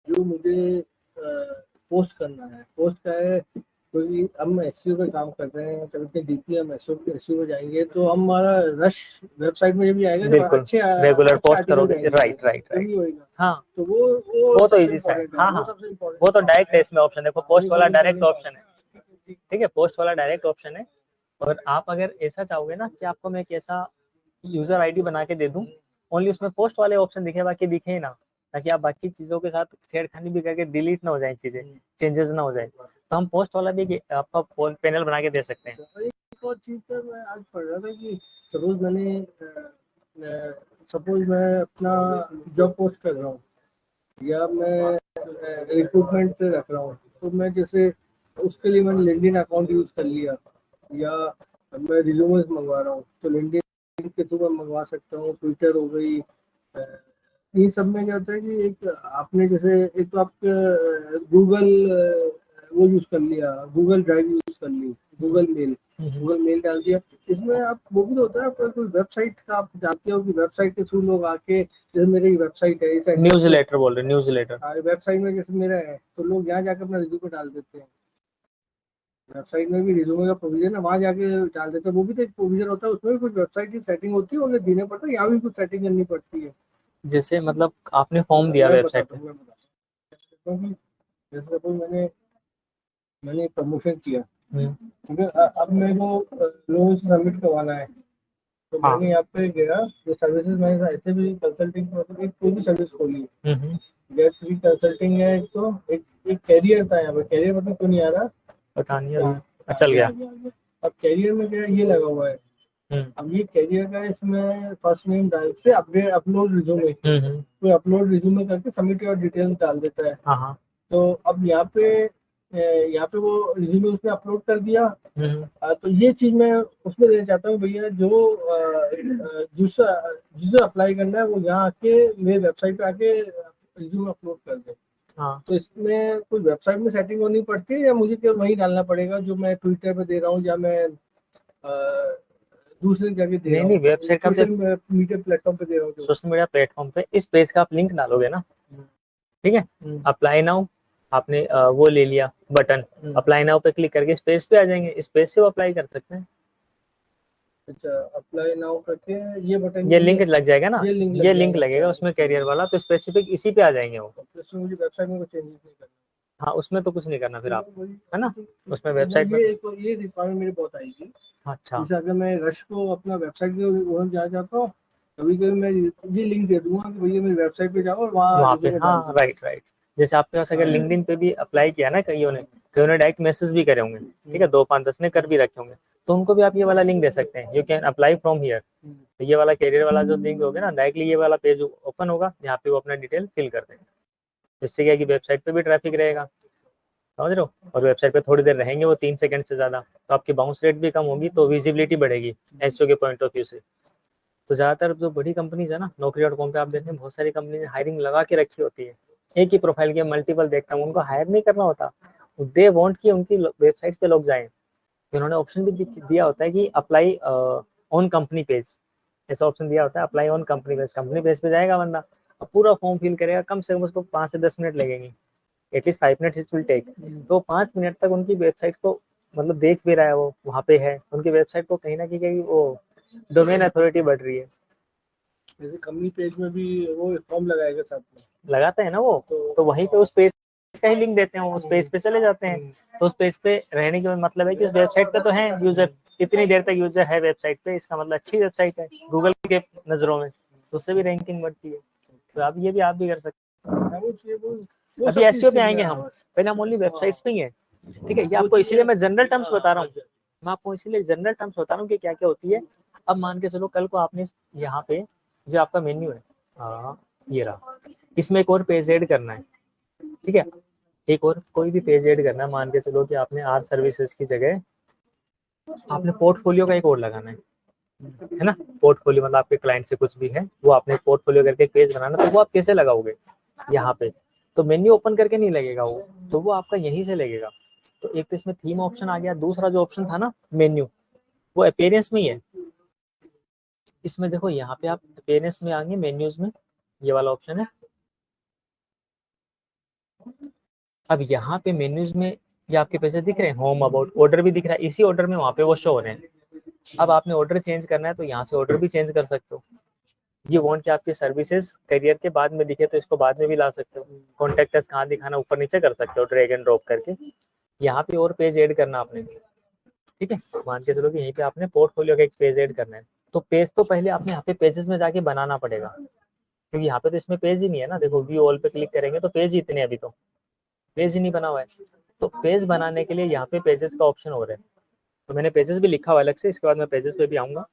जो मुझे पोस्ट करना है, पोस्ट का है, क्योंकि हम SEO पे काम कर रहे हैं, तो इतने डीपली हम SEO पे जाएंगे तो हमारा रश वेबसाइट में भी आएगा, बिल्कुल अच्छे रेगुलर अच्छे पोस्ट article करोगे, रहेंगे, राइट राइट तभी राइट। होएगा। हाँ तो वो तो सबसे इजी सा है। important हाँ वो हाँ सबसे important वो तो काम डायरेक्ट है। है इसमें ऑप्शन, देखो पोस्ट वाला डायरेक्ट ऑप्शन है, ठीक है, पोस्ट वाला डायरेक्ट ऑप्शन है। और आप अगर ऐसा चाहोगे ना कि आपको मैं एक ऐसा यूजर आईडी बना के दे दूं, ओनली उसमें पोस्ट वाले ऑप्शन दिखे बाकी दिखे ही ना, ताकि आप बाकी चीजों के साथ छेड़खानी भी करके डिलीट ना हो जाए चीजें, चेंजेस ना हो जाए, तो हम पोस्ट वाला भी आपका पैनल बना के दे सकते हैं। और एक और चीज तो मैं आज पढ़ रहा था कि सपोज मैं अपना जॉब पोस्ट कर रहा हूँ, या मैं रिक्रूटमेंट पे रख रहा हूँ, तो मैं जैसे उसके लिए मैंने लिंक्डइन अकाउंट यूज कर लिया, या मैं रिज्यूमेस मंगवा रहा हूँ तो लिंक्डइन के थ्रू मैं मंगवा सकता हूँ, ट्विटर हो गई, इन सब में क्या होता है कि एक आपने जैसे एक तो आप गूगल वो यूज कर लिया, गूगल ड्राइव यूज कर ली, गूगल मेल डाल दिया, इसमें आप वो भी तो होता है आपका कोई वेबसाइट का, आप जानते हो कि वेबसाइट के थ्रू लोग आके, जैसे मेरी वेबसाइट है इस न्यूज लेटर बोल रहे, न्यूज लेटर वेबसाइट में जैसे मेरा है, तो लोग यहाँ जाकर अपना रिज्यूमे डाल देते हैं, वेबसाइट में भी रिज्यूमे का प्रोविजन है, वहाँ जाके डाल देते हैं, वो भी तो एक प्रोविजन होता है, उसमें भी कुछ वेबसाइट की सेटिंग होती है, उन्हें देने पड़ता है, यहाँ भी कुछ सेटिंग करनी पड़ती है। जैसे मतलब आपने फॉर्म दिया वेबसाइट पे, मैं बताता हूँ, जैसे सपोज मैंने प्रमोशन किया, ठीक है, अब मेरे को लोगों से सबमिट करवाना है, तो हाँ। मैंने यहाँ पे गया, जो सर्विसेज मैंने ऐसे भी कंसल्टिंग मतलब एक कोई भी सर्विस खोली, गेट फ्री कंसल्टिंग है, तो एक कैरियर था यहाँ पे, कैरियर मतलब क्यों नहीं आ रहा पता नहीं अभी चल गया। अब कैरियर में क्या ये लगा हुआ है, अब ये कैरियर का, इसमें फर्स्ट नेम डाल के अपडेट अपलोड रिज्यूमे, तो अपलोड रिज्यूमे करके सबमिट योर डिटेल्स डाल देता है। हाँ तो अब यहाँ पे वो रिज्यूमे उसने अपलोड कर दिया, तो ये चीज मैं उसमें देना चाहता हूँ भैया, जो जिसे अप्लाई करना है वो यहाँ आके मेरे वेबसाइट पे आके रिज्यूमे अपलोड कर दे। हाँ तो इसमें कोई वेबसाइट में सेटिंग होनी पड़ती है, या मुझे केवल वही डालना पड़ेगा जो मैं ट्विटर पे दे रहा हूँ, या मैं दूसरी जगह दे रहा हूँ, नहीं वेबसाइट का सोशल मीडिया प्लेटफॉर्म पे दे रहा हूँ, सोशल मीडिया प्लेटफॉर्म पे इस पेज का आप लिंक डालोगे ना, ठीक है, अप्लाई नाउ आपने वो ले लिया बटन, अप्लाई नाउ पे क्लिक करके इस पेज पे आ जाएंगे, इस पेज से वो अप्लाई कर सकते हैं। अच्छा, अप्लाई नाउ करके ये बटन, ये लिंक लग जाएगा ना, ये लिंक जाएगा। लगेगा उसमें कैरियर वाला, तो स्पेसिफिक इसी पे आ जाएंगे वो। इसमें मुझे वेबसाइट में कुछ चेंजेस नहीं करना। हाँ उसमें तो कुछ नहीं करना फिर आप, है ना, उसमें तो वेबसाइट में। ये रिक्वायरमेंट मेरी बहुत आएगी। अच्छा जैसे अगर मैं रश को अपना वेबसाइट पे वहाँ जा जाता हूँ, कभी कभी मैं ये लिंक दे दूंगा कि भैया मेरी वेबसाइट पे जाओ और वहाँ पे, resume डाल हाँ दो। राइट। जैसे आपके पास अगर लिंक्डइन पे भी अप्लाई किया ना कईयों ने डायरेक्ट मैसेज भी करे होंगे, ठीक है, 2-5-10 ने कर भी रखे होंगे, तो उनको भी आप ये वाला लिंक दे सकते हैं, you can apply from here. तो ये वाला कैरियर वाला जो लिंक होगा ना, डायरेक्टली ये वाला पेज ओपन होगा, यहाँ पे वो अपना डिटेल फिल कर देंगे, जिससे क्या है कि वेबसाइट पे भी ट्रैफिक रहेगा, समझ रहे हो, और वेबसाइट पे थोड़ी देर रहेंगे वो 3 सेकंड से ज़्यादा, तो आपकी बाउंस रेट भी कम होगी, तो विजिबिलिटी बढ़ेगी एसईओ के पॉइंट ऑफ व्यू से। तो ज़्यादातर जो बड़ी कंपनीज है ना, Naukri.com पे आप देखें बहुत सारी कंपनी ने हायरिंग लगा के रखी होती है, एक ही प्रोफाइल के मल्टीपल देखता हूँ, उनको हायर नहीं करना होता, दे वांट कि उनकी वेबसाइट पे लोग जाएं, उन्होंने ऑप्शन भी दिया होता है कि अप्लाई ऑन कंपनी पेज, ऐसा ऑप्शन दिया होता है, अप्लाई ऑन कंपनी पेज पे जाएगा बंदा, अब पूरा फॉर्म फिल करेगा, कम से कम उसको 5 से 10 मिनट लगेंगे, at least 5 minutes it will take, तो 5 मिनट तक उनकी वेबसाइट को मतलब देख भी रहा है, वो वहाँ पे है, उनकी वेबसाइट को कहीं ना कहीं वो डोमेन अथॉरिटी बढ़ रही है, जैसे कंपनी पेज में भी वो फॉर्म लगाएगा साथ में। लगाते हैं ना वो, तो वहीं पे उस पेज का ही लिंक देते हैं, उस पेज पे चले जाते हैं। तो उस पेज पे रहने का मतलब है कि उस वेबसाइट पे तो है यूजर, कितनी देर तक यूजर है वेबसाइट पे, इसका मतलब अच्छी वेबसाइट है गूगल के नजरों में, तो उससे भी रैंकिंग बढ़ती है। तो आप ये भी आप भी कर सकते हैं। अभी एसईओ पे आएंगे हम, पहले हम ओनली वेबसाइट्स पे ही है, ठीक है। ये आपको इसीलिए मैं जनरल टर्म्स बता रहा हूँ, मैं आपको इसीलिए जनरल टर्म्स बता रहा हूँ कि क्या क्या होती है। अब मान के चलो कल को आपने यहाँ पे जो आपका मेन्यू है, ये रहा, इसमें एक और पेज ऐड करना है, ठीक है, एक और कोई भी पेज ऐड करना है। मान के चलो कि आपने आर सर्विसेज की जगह आपने पोर्टफोलियो का एक और लगाना है ना। पोर्टफोलियो मतलब आपके क्लाइंट से कुछ भी है वो आपने पोर्टफोलियो करके एक पेज बनाना, तो वो आप कैसे लगाओगे यहाँ पे, तो मेन्यू ओपन करके नहीं लगेगा वो, तो वो आपका यहीं से लगेगा। तो एक तो इसमें थीम ऑप्शन आ गया, दूसरा जो ऑप्शन था ना मेन्यू, वो अपीयरेंस में ही है। इसमें देखो यहाँ पे आप अपीयरेंस में आएंगे, मेन्यूज में ये वाला ऑप्शन है। अब यहाँ पे मेन्यूज में ये आपके पैसे दिख रहे हैं, होम, अबाउट, ऑर्डर भी दिख रहा है, इसी ऑर्डर में वहाँ पे वो शो हो रहे हैं। अब आपने ऑर्डर चेंज करना है तो यहाँ से ऑर्डर भी चेंज कर सकते हो। ये वांट कि आपकी सर्विसेज करियर के बाद में दिखे तो इसको बाद में भी ला सकते हो। कॉन्टेक्ट अस कहाँ दिखाना, ऊपर नीचे कर सकते हो ड्रैग एंड ड्रॉप करके। यहाँ पे और पेज ऐड करना आपने, ठीक है। मान के चलो कि यहीं पे आपने पोर्टफोलियो का एक पेज ऐड करना है, तो पेज तो पहले आपने यहाँ पे पेजेस में जाके बनाना पड़ेगा, क्योंकि यहाँ पे तो इसमें पेज ही नहीं है ना। देखो व्यू ऑल पे क्लिक करेंगे तो पेज ही इतने, अभी तो पेज ही नहीं बना हुआ है। तो पेज बनाने के लिए यहाँ पे पेजेस का ऑप्शन हो रहा है, तो मैंने पेजेस भी लिखा हुआ अलग से, इसके बाद मैं पेजेस पे भी आऊंगा।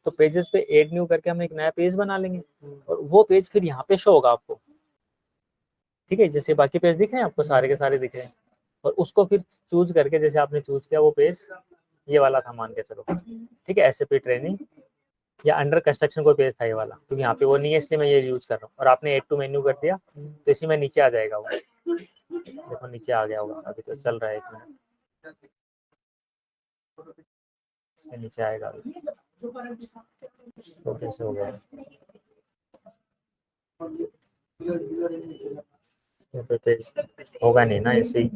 तो पेजेस पे ऐड न्यू करके हम एक नया पेज बना लेंगे, और वो पेज फिर यहाँ पे शो होगा आपको, ठीक है। जैसे बाकी पेज दिख रहे हैं आपको, सारे के सारे दिख रहे हैं, और उसको फिर चूज करके, जैसे आपने चूज किया वो पेज ये वाला था मान के चलो, ठीक है, एसएपी ट्रेनिंग या अंडर कंस्ट्रक्शन कोई पेज था ये वाला, क्योंकि यहाँ पे वो नहीं है इसलिए मैं ये यूज कर रहा हूँ। और आपने ऐड टू मेन्यू कर दिया तो इसी में नीचे आ जाएगा वो, देखो नीचे आ गया होगा, अभी तो चल रहा है 1 मिनट, इसके नीचे आएगा अभी। तो कैसे हो गया, यहाँ पे पेज होगा नहीं ना, ऐसे ही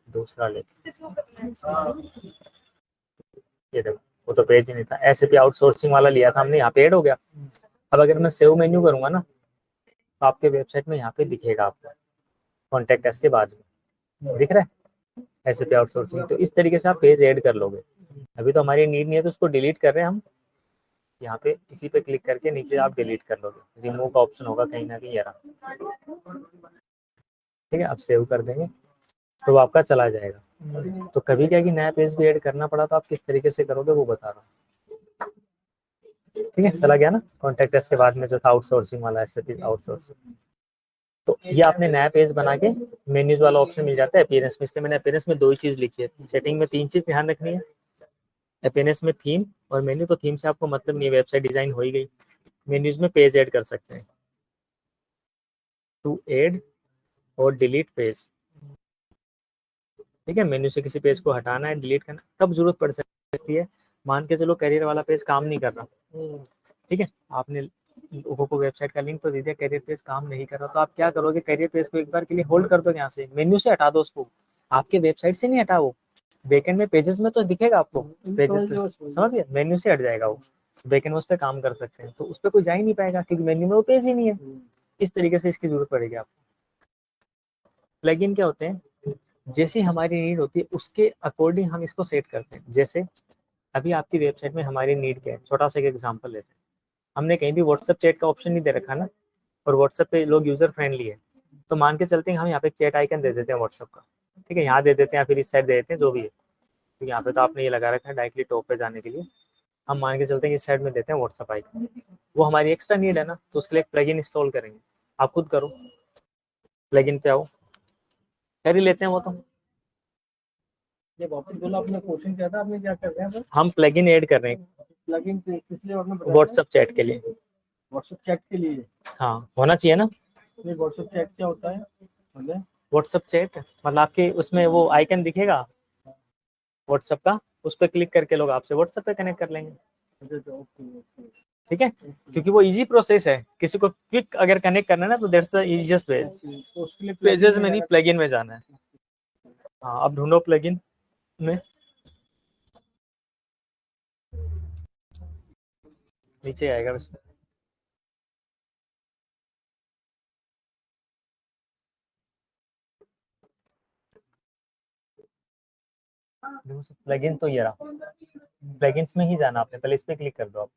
दूसरा ले, ये देखो वो तो पेज ही नहीं था, ऐसे भी आउटसोर्सिंग वाला लिया था हमने, यहाँ पे ऐड हो गया। अब अगर मैं सेव मेन्यू करूंगा ना तो आपके वेबसाइट में यहाँ पे दिखेगा आपको कॉन्टेक्ट अस के बाद में दिख रहा है ऐसे पे आउटसोर्सिंग। तो इस तरीके से आप पेज ऐड कर लोगे। अभी तो हमारी नीड नहीं है तो उसको डिलीट कर रहे हैं हम, यहाँ पे इसी पे क्लिक करके नीचे आप डिलीट कर लोगे, रिमूव का ऑप्शन होगा कहीं ना कहीं, यार ठीक है। आप सेव कर देंगे तो वो आपका चला जाएगा। तो कभी क्या कि नया पेज भी ऐड करना पड़ा तो आप किस तरीके से करोगे वो बता रहा हूँ, ठीक है। चला गया ना कॉन्टेक्ट अस के बाद में जो था आउटसोर्सिंग वाला, एसएपी आउटसोर्सिंग। तो ये आपने नया पेज बना के मेन्यूज वाला ऑप्शन मिल जाता है अपीयरेंस में, इसलिए मैंने अपीयरेंस में 2 ही चीज लिखी है। सेटिंग में 3 चीज ध्यान रखनी है, अपीयरेंस में थीम और मेन्यू। तो थीम से आपको मतलब नहीं है, वेबसाइट डिजाइन हो ही गई। मेन्यूज में पेज ऐड कर सकते हैं, टू ऐड और डिलीट पेज, ठीक है। मेन्यू से किसी पेज को हटाना है, डिलीट करना, तब जरूरत पड़ सकती है। मान के चलो करियर वाला पेज काम नहीं कर रहा, ठीक है, आपने लोगों को वेबसाइट का लिंक तो दे दिया, करियर पेज काम नहीं कर रहा, तो आप क्या करोगे, करियर पेज को एक बार के लिए होल्ड कर दो, यहाँ से मेन्यू से हटा दो उसको, आपके वेबसाइट से नहीं हटा, वो बैकएंड में पेजेस में तो दिखेगा आपको, पेजेस में समझ गए, मेन्यू से हट जाएगा वो, बैकएंड में उस पर काम कर सकते हैं। तो उस पर कोई जा ही नहीं पाएगा क्योंकि मेन्यू में वो पेज ही नहीं है। इस तरीके से इसकी जरूरत पड़ेगी आपको। प्लगइन क्या होते हैं, जैसी हमारी नीड होती है उसके अकॉर्डिंग हम इसको सेट करते हैं। जैसे अभी आपकी वेबसाइट में हमारी नीड क्या है, छोटा सा एक एग्जांपल लेते हैं। हमने कहीं भी व्हाट्सएप चैट का ऑप्शन नहीं दे रखा ना, और व्हाट्सएप पे लोग यूजर फ्रेंडली है, तो मान के चलते हैं हम यहाँ पे चैट आइकन दे देते हैं व्हाट्सएप का, ठीक है, यहाँ दे देते हैं, फिर इस साइड दे देते हैं, जो भी है। तो यहाँ पे तो आपने ये लगा रखा है डायरेक्टली टॉप पे जाने के लिए, हम मान के चलते हैं इस साइड में देते हैं व्हाट्सएप आइकन। वो हमारी एक्स्ट्रा नीड है ना, तो उसके लिए एक प्लगइन इंस्टॉल करेंगे। आप खुद करो, प्लगइन पे आओ, कर ही लेते हैं वो तो। ये वापस बोला आपने, क्वेश्चन क्या था, आपने क्या कर रहे हैं? हम प्लगइन ऐड कर रहे हैं प्लगइन किस लिए आपने बताया? व्हाट्सएप चैट के लिए। व्हाट्सएप चैट के लिए? हाँ होना चाहिए ना। ये व्हाट्सएप चैट क्या होता है मतलब? व्हाट्सएप चैट मतलब आपके उसमें वो आइकन दिखेगा व्हाट्सएप का, उस पर क्लिक करके लोग आपसे व्हाट्सएप पे कनेक्ट कर लेंगे, ठीक है। क्योंकि वो इजी प्रोसेस है, किसी को क्विक अगर कनेक्ट करना है ना तो that's the easiest way. Pages में नहीं, प्लगइन में जाना है। हाँ अब ढूंढो प्लगइन में, नीचे आएगा बस। प्लगइन तो ये रहा, प्लगइन्स में ही जाना आपने, पहले इस पे क्लिक कर दो आप।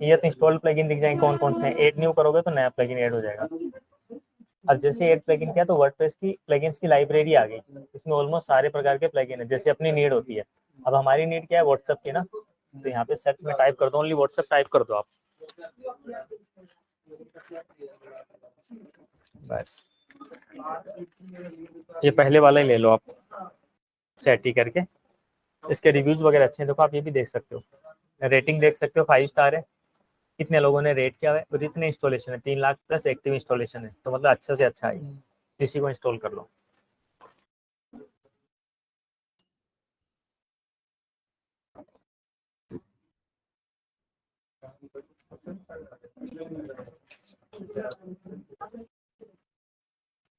ये तो इंस्टॉल प्लगइन दिख जाएंगे कौन कौन से हैं। ऐड न्यू करोगे तो नया प्लगइन ऐड हो जाएगा। अब जैसे ऐड प्लगइन किया तो वर्डप्रेस की प्लगइन्स की लाइब्रेरी आ गई। इसमें ऑलमोस्ट सारे प्रकार के प्लगइन है, जैसे अपनी नीड होती है। अब हमारी नीड क्या है, व्हाट्सएप की ना, तो यहाँ पे सर्च में टाइप कर दो, ओनली व्हाट्सएप टाइप कर दो आप, बस। ये पहले वाला ही ले लो आप, चैटी करके। इसके रिव्यूज वगैरह अच्छे हैं, देखो आप ये भी देख सकते हो, रेटिंग देख सकते हो, 5 स्टार है, कितने लोगों ने रेट किया है, और इतने इंस्टॉलेशन है, 3 लाख प्लस एक्टिव इंस्टॉलेशन है, तो मतलब अच्छा से अच्छा है। इसी को इंस्टॉल कर लो।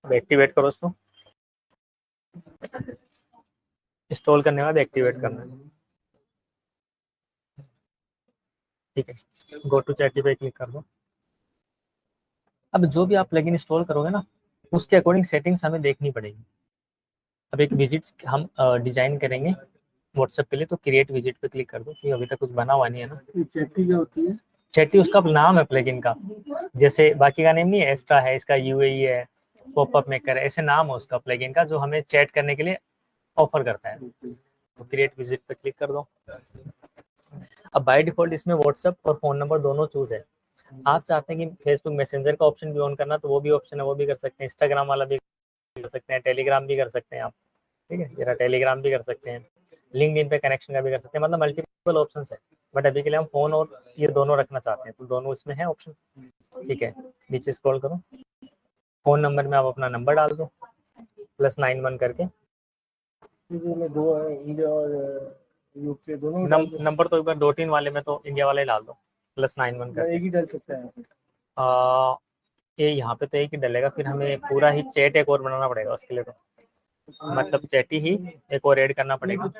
अब एक्टिवेट करो इसको, इंस्टॉल करने के बाद एक्टिवेट करना है, ठीक है। गो टू चैटी पे क्लिक कर दो। अब जो भी आप प्लगइन इंस्टॉल करोगे ना, उसके अकॉर्डिंग सेटिंग्स हमें देखनी पड़ेगी। अब एक विजिट हम डिजाइन करेंगे व्हाट्सएप के लिए, तो क्रिएट विजिट पे क्लिक कर दो, क्योंकि अभी तक कुछ बना हुआ नहीं है ना। चैटी क्या होती है? चैटी उसका नाम है प्लगइन का, जैसे बाकी का नेम नहीं है, एक्स्ट्रा है, इसका यूएई है, पॉपअप मेकर है, ऐसे नाम है उसका प्लगइन का, जो हमें चैट करने के लिए ऑफर करता है। तो क्रिएट विजिट पे क्लिक कर दो। अब बाय डिफॉल्ट इसमें व्हाट्सएप और फोन नंबर दोनों चूज है। आप चाहते हैं कि फेसबुक मैसेंजर का ऑप्शन भी ऑन करना, तो वो भी ऑप्शन है, वो भी कर सकते हैं। इंस्टाग्राम वाला भी कर सकते हैं, टेलीग्राम भी कर सकते हैं आप, ठीक है, ये टेलीग्राम भी कर सकते हैं, लिंक्डइन पे कनेक्शन का भी कर सकते हैं, मतलब मल्टीपल ऑप्शंस है। बट अभी के लिए हम फोन और ये दोनों रखना चाहते हैं, तो दोनों इसमें है ऑप्शन, ठीक है। नीचे स्क्रॉल करो, फोन नंबर में आप अपना नंबर डाल दो, +91 करके। दो है, इंडिया और यूके दोनों। नंबर तो एक बार 2-3 वाले में तो इंडिया वाला ही डाल दो, +91 करके। एक ही डाल सकते हैं। ये यहाँ पे तो एक ही डलेगा, फिर हमें पूरा ही चैट एक और बनाना पड़ेगा उसके लिए, तो मतलब चैट ही एक और ऐड करना पड़ेगा।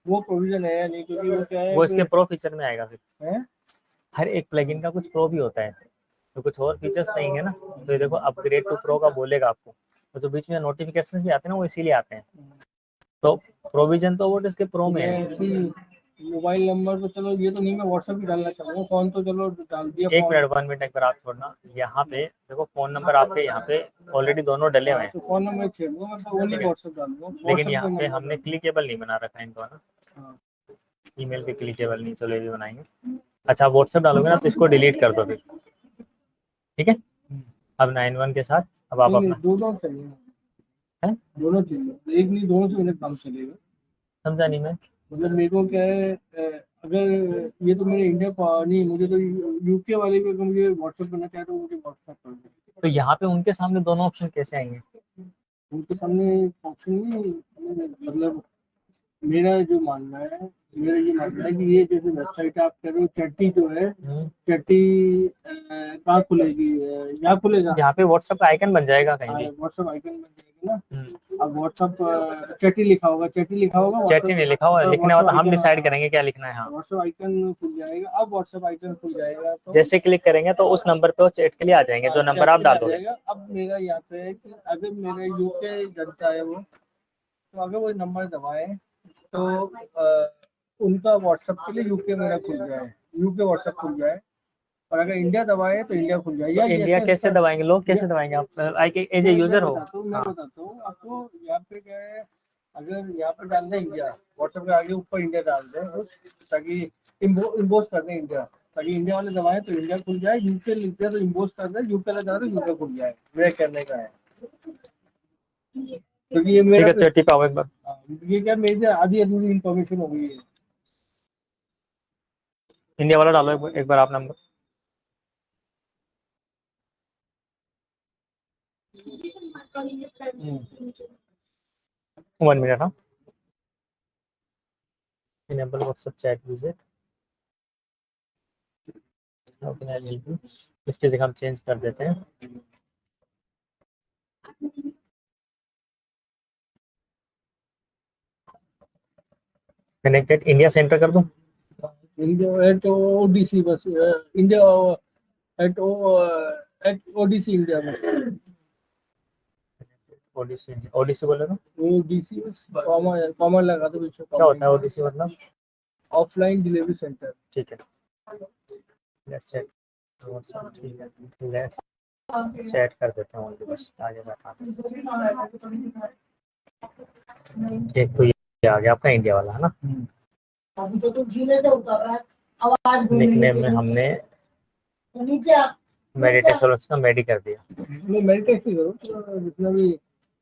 वो प्रोविजन है या नहीं, क्योंकि वो क्या है, वो इसके प्रो फीचर में आएगा फिर। है? हर एक प्लगइन का कुछ प्रो भी होता है, तो कुछ और फीचर्स चाहिए ना, तो ये देखो अपग्रेड टू प्रो का बोलेगा आपको, तो जो बीच में नोटिफिकेशंस भी आते हैं ना, वो इसीलिए आते हैं। तो प्रोविजन तो वो इसके प्रो में है। मोबाइल नंबर तो चलो, ये तो नहीं, मैं व्हाट्सएप भी डालना चाहूँगा, फोन तो चलो डाल दिया। 1 मिनट एक बार आप छोड़ना, यहाँ पे देखो फोन नंबर आपके यहाँ पे ऑलरेडी दोनों डले हुए हैं, तो फोन नंबर छेड़ दूंगा, मैं ओनली व्हाट्सएप डालूंगा। लेकिन यहाँ पे हमने क्लिकेबल नहीं बना रखा है इनको ना, हाँ। ईमेल पे क्लिकेबल नहीं, चलो ये भी बनाएंगे। अच्छा, व्हाट्सएप डालोगे ना, तो इसको डिलीट कर दो फिर, ठीक है। अब 91 के साथ अब आप अपना दोनों चाहिए है, दोनों चाहिए, एक नहीं दोनों से मेरे काम चलेगा। समझा नहीं मैं, मतलब मेरे को क्या है, अगर ये तो मेरे इंडिया का नहीं, मुझे तो यूके वाले भी अगर मुझे व्हाट्सएप करना चाहे तो मुझे व्हाट्सएप कर दो। तो यहाँ पे उनके सामने दोनों ऑप्शन कैसे आएंगे? उनके सामने ऑप्शन नहीं, मतलब मेरा जो मानना है, मेरा ये मानना है कि ये जैसे वेबसाइट आप कह रहे हो, चैटी जो है, चैटी कहाँ खुलेगी, यहाँ खुलेगा, यहाँ पे व्हाट्सएप का आइकन बन जाएगा कहीं भी, व्हाट्सएप आइकन बन जाएगा ना। अब व्हाट्सएप चैटी लिखा होगा, चैटी लिखा होगा, चैटी नहीं लिखा हुआ, लिखने वाला हम डिसाइड करेंगे क्या लिखना है। हाँ, व्हाट्सएप आइकन खुल जाएगा। अब व्हाट्सएप आइकन खुल जाएगा तो जैसे क्लिक करेंगे तो उस नंबर पे वो चैट के लिए आ जाएंगे, जो नंबर आप डालोगे। अब मेरा यहाँ पे है कि अगर मेरा यूके जनता है वो, तो अगर वो नंबर दबाए तो उनका व्हाट्सएप के लिए यूके मेरा खुल जाए, यूके व्हाट्सएप खुल जाए, और अगर इंडिया दबाए तो इंडिया खुल जाए। या इंडिया कैसे दबाएंगे, लोग कैसे दबाएंगे? आप एज ए यूजर हो। मैं बताता हूँ आपको, यहाँ पे क्या है, अगर यहाँ पे डाल दें इंडिया, व्हाट्सएप के आगे ऊपर इंडिया डाल दें कुछ, ताकि इम्पोज कर दें इंडिया, ताकि इंडिया वाले दबाए तो इंडिया खुल जाए, यूके लिख दिया तो इम्पोज कर दे, यूके वाले दबाए तो यूके खुल जाए। मेरा करने का है, क्योंकि ये मेरा चैटी पे आओ एक बार, ये क्या मेरी आधी अधूरी इन्फॉर्मेशन हो गई है। इंडिया वाला डालो एक बार आप नंबर। One minute. हाँ, इनेबल व्हाट्सएप चैट यूजर, इसकी जगह हम चेंज कर देते हैं, कनेक्टेड इंडिया सेंटर कर दूं। इंडिया एट ओडीसी बस इंडिया एट ओडीसी इंडिया में ओडीसी बोले तो ओडीसी बस कॉमा लगा दो बीच में। क्या होता है ओडीसी मतलब? Offline delivery centre. ठीक है, लेट्स चेक। ठीक है, लेट्स चैट कर देते हैं ओनली, बस आगे बढ़ा। एक तो ये आ गया आपका इंडिया वाला है ना। अभी तो तुम झीले से उतर रहा है, आवाज निकनेम में हमने नीचे आ। मेडिटेक्स का मेडी कर दिया। नहीं मेडिटेक्स ही करो, तो जितना भी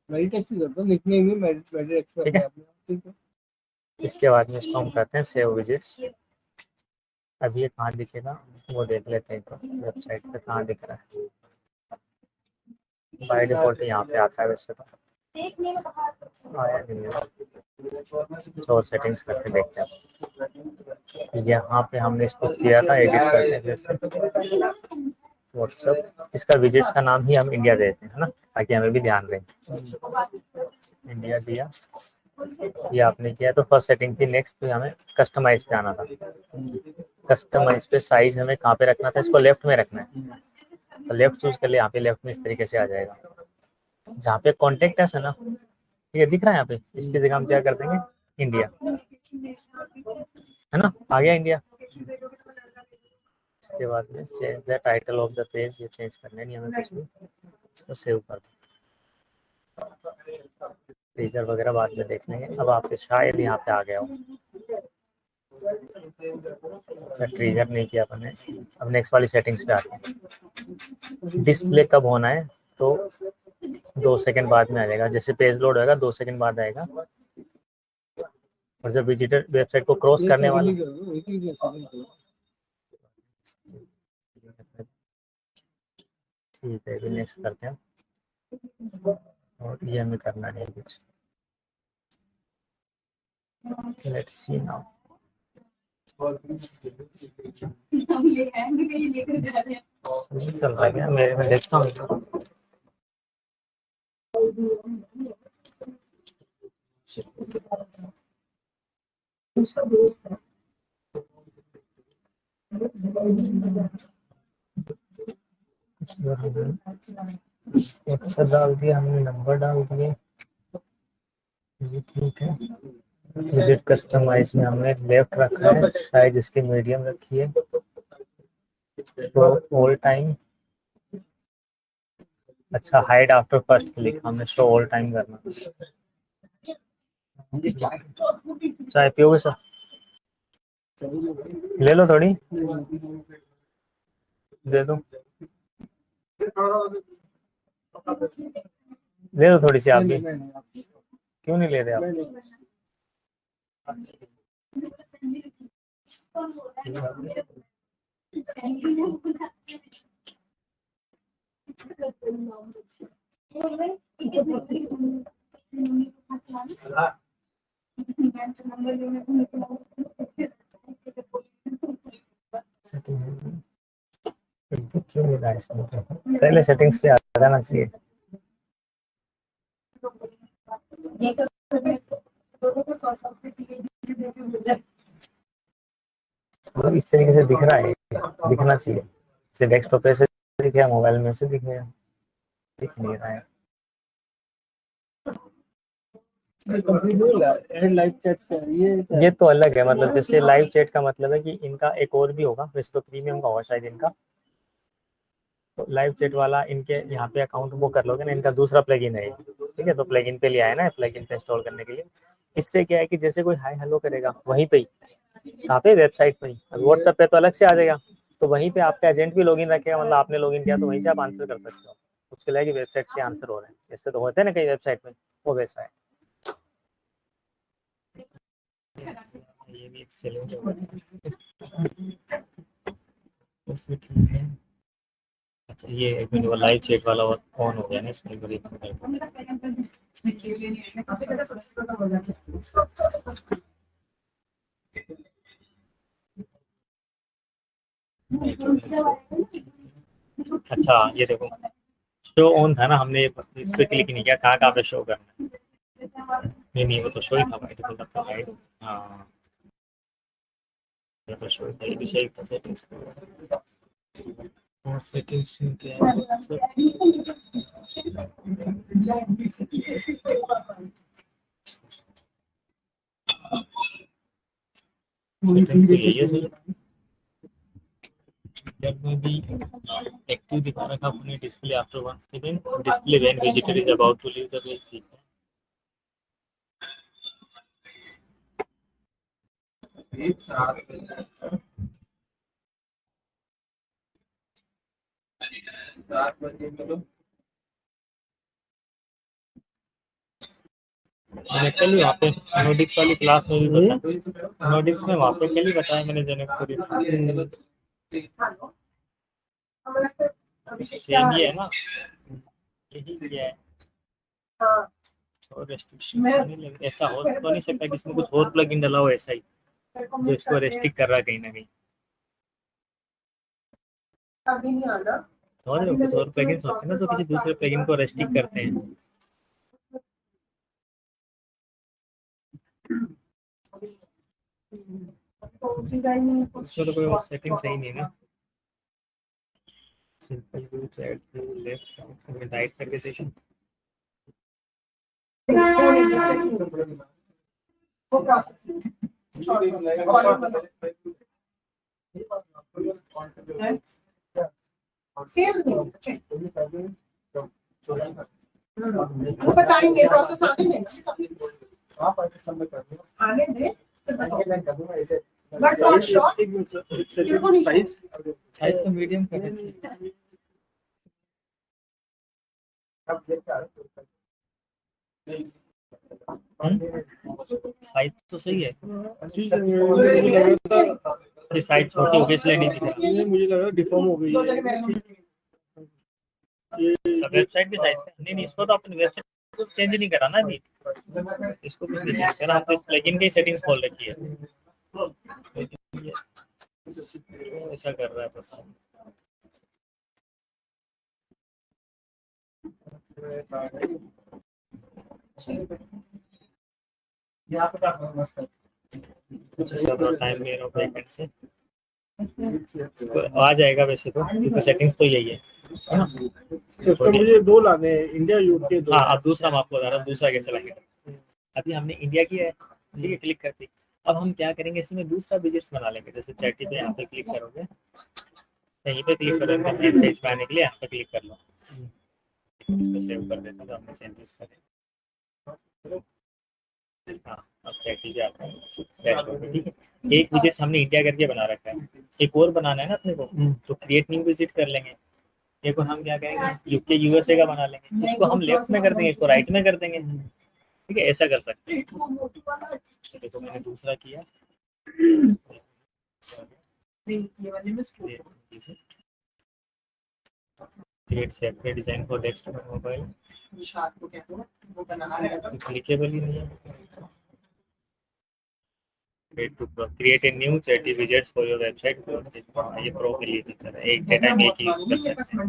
मेडिटेक्स ही कर दो, निकनेम ही मेडिटेक्स ठीक है। ठीक है। इसके बाद में इसको हम करते हैं सेव विजिट्स। अभी ये कहाँ दिखेगा वो देख लेते हैं, तो वेबसाइट पे कहाँ दिख रहा है। बाय डिफॉल्ट यहाँ पे आता है वैसे तो, आया नहीं है। तो सेटिंग्स करके देखते हैं। यहाँ पे हमने इसको किया था एडिट करके जैसे व्हाट्सएप, इसका विजिट्स का नाम ही हम इंडिया देते हैं, है ना, ताकि हमें भी ध्यान रहे। इंडिया दिया, ये आपने किया तो फर्स्ट सेटिंग थी। नेक्स्ट पे हमें कस्टमाइज पे आना था। कस्टमाइज पे साइज हमें कहाँ पे रखना था, इसको लेफ्ट में रखना है, तो लेफ्ट चूज कर ले। यहाँ पे लेफ्ट में इस तरीके से आ जाएगा। जहाँ पे कॉन्टेक्ट है ना, ये दिख रहा है यहाँ पे, इसकी जगह हम क्या कर देंगे इंडिया, है ना, आ गया इंडिया। इसके बाद में change the title of the page, ये चेंज करने नहीं हमें कुछ भी, इसको सेव कर दो। ट्रिगर वगैरह बाद में देख लेंगे। अब आपके शायद यहाँ पे आ गया हो। अच्छा, ट्रिगर नहीं किया अपने। अब नेक्स्ट वाली सेटिंग्स पे आते हैं। डिस्प्ले कब होना है, तो 2 सेकंड बाद में आ जाएगा। जैसे पेज लोड होगा 2 सेकंड बाद आएगा, और जब विजिटर वेबसाइट को क्रॉस करने वाला, ठीक है, नेक्स्ट करते हैं। और ये हमें करना नहीं कुछ। Let's see now. चल रहा है क्या मेरे में, देखता हूँ। अक्सर डाल दिया हमने, नंबर डाल दिए, ये ठीक है। विजिट कस्टमाइज में हमने लेफ्ट रखा है, साइज इसकी मीडियम रखी है, तो ऑल टाइम। अच्छा, हाइड आफ्टर फर्स्ट क्लिक हमने शो ऑल टाइम करना। चाय पियोगे सर? ले लो थोड़ी, दे दो, ले दो थोड़ी सी आप भी। क्यों नहीं ले रहे आप? क्यों नहीं रहा इसमें? पहले सेटिंग्स पे आ जाना चाहिए। मतलब इस तरीके से दिख रहा है, दिखना चाहिए। जैसे डेस्कटॉप पे से दिख रहा है, मोबाइल में से दिख रहा है, दिख नहीं रहा है। ये तो अलग है, मतलब जैसे लाइव चैट का मतलब है कि इनका एक और भी होगा, वैसे तो प्रीमियम का होगा शायद इनका। तो लाइव चैट वाला इनके यहाँ पे अकाउंट वो कर लोगे ना, इनका दूसरा प्लगइन है, ठीक है। तो प्लगइन पे लिया है ना, प्लगइन पे इंस्टॉल करने के लिए। इससे क्या है कि जैसे कोई हाय हेलो करेगा वहीं पे ही, कहाँ पे, वेबसाइट पे ही। व्हाट्सएप पे तो अलग से आ जाएगा, तो वहीं पे आपका एजेंट भी लॉगिन रखेगा, मतलब आपने लॉगिन किया तो वहीं से आप आंसर कर सकते हो। उसके लिए कि वेबसाइट से आंसर हो रहे हैं, जैसे तो होते हैं ना कई वेबसाइट में, वो वैसा है। ये भी चलेगा, इसमें ठीक है। अच्छा, ये एक मिनट, लाइव चैट वाला ऑन हो गया ना इसमें, बड़ी अच्छा, ये देखो शो ऑन था ना, हमने इस पे क्लिक नहीं किया, कहाँ पे शो करना है। नहीं, वो तो शो ही था भाई, तो हाँ। ये भी सही था सेटिंग्स और सेटिंग्स क्या है सेटिंग्स तो यही है सही। जब में भी एक्टिव दिखा रखा अपने display after 1 second display when visitor is about to leave the page ठीक है। मैंने कल ही वहाँ पे नोडिक्स वाली क्लास में भी बताया, नोडिक्स में वहाँ पे कल ही बताया मैंने जनकपुरी हेलो नमस्ते अभिषेक क्या सेम हाल ही है है? ना, यही किया है हाँ और रेस्ट्रिक्शन नहीं लगे। ऐसा हो तो नहीं सकता कि इसमें कुछ और प्लगइन डाला हो ऐसा ही तेरे को जो मिस इसको करके रेस्ट्रिक्ट कर रहा है कहीं ना कहीं। अभी नहीं आना समझ रहे हो, कुछ और प्लगइन्स होते हैं ना तो किसी दूसरे प्लगइन को रेस्ट्रिक्ट करते हैं। तो उसी का ही नहीं इसमें तो कोई और सेटिंग सही नहीं है ना। Simple to chat to left में राइट करके सेशन वो प्रोसेस सेल्स नहीं वो बताएंगे प्रोसेस आने देना आने दे फिर बताओ बट फॉर श्योर तेरे को नहीं साइज तो मीडियम कर देती साइज तो सही है, ये साइज छोटी हो गई इसलिए नहीं दिख रहा। मुझे लगा डिफॉर्म हो गई वेबसाइट भी साइज नहीं नहीं, इसको तो अपनी वेबसाइट चेंज नहीं करा ना अभी, इसको कुछ नहीं चेंज करा, हम तो इस प्लगइन की सेटिंग्स खोल रखी है। ऐसा कर रहा है पता नहीं। यहाँ पे काफी मस्त है। टाइम ले रहा हूँ बैकएंड से, आ जाएगा वैसे तो क्योंकि सेटिंग्स तो यही है ना। तो मुझे दो लाने हैं, इंडिया यूके दो। हाँ अब दूसरा मैं आपको बता रहा हूँ दूसरा कैसे लगेगा। अभी हमने इंडिया किया है, ठीक है, क्लिक करके अब हम क्या करेंगे इसमें दूसरा विजिट्स बना लेंगे। जैसे चैटी पे यहाँ पे क्लिक करोगे, यहीं पे क्लिक करोगे मेन पेज पे आने के लिए यहाँ पे क्लिक कर लो, इसको सेव कर देता हूँ, हमने चेंजेस करें। हाँ अब चैटी पे आता है डैशबोर्ड में, ठीक है। एक विजिट हमने इंडिया करके बना रखा है, एक और बनाना है ना अपने को, तो क्रिएट न्यू विजिट कर लेंगे। एक और हम क्या करेंगे यूके यूएसए का बना लेंगे, उसको हम लेफ्ट में कर देंगे, इसको राइट में कर देंगे, ठीक है, ऐसा कर सकते हैं। तो देखो मैंने दूसरा किया, create separate design for desktop mobile, clickable ही नहीं है। Create a new chatty widgets for your website, ये प्रो के लिए फीचर है, एक डेटा में एक ही यूज कर सकते हैं।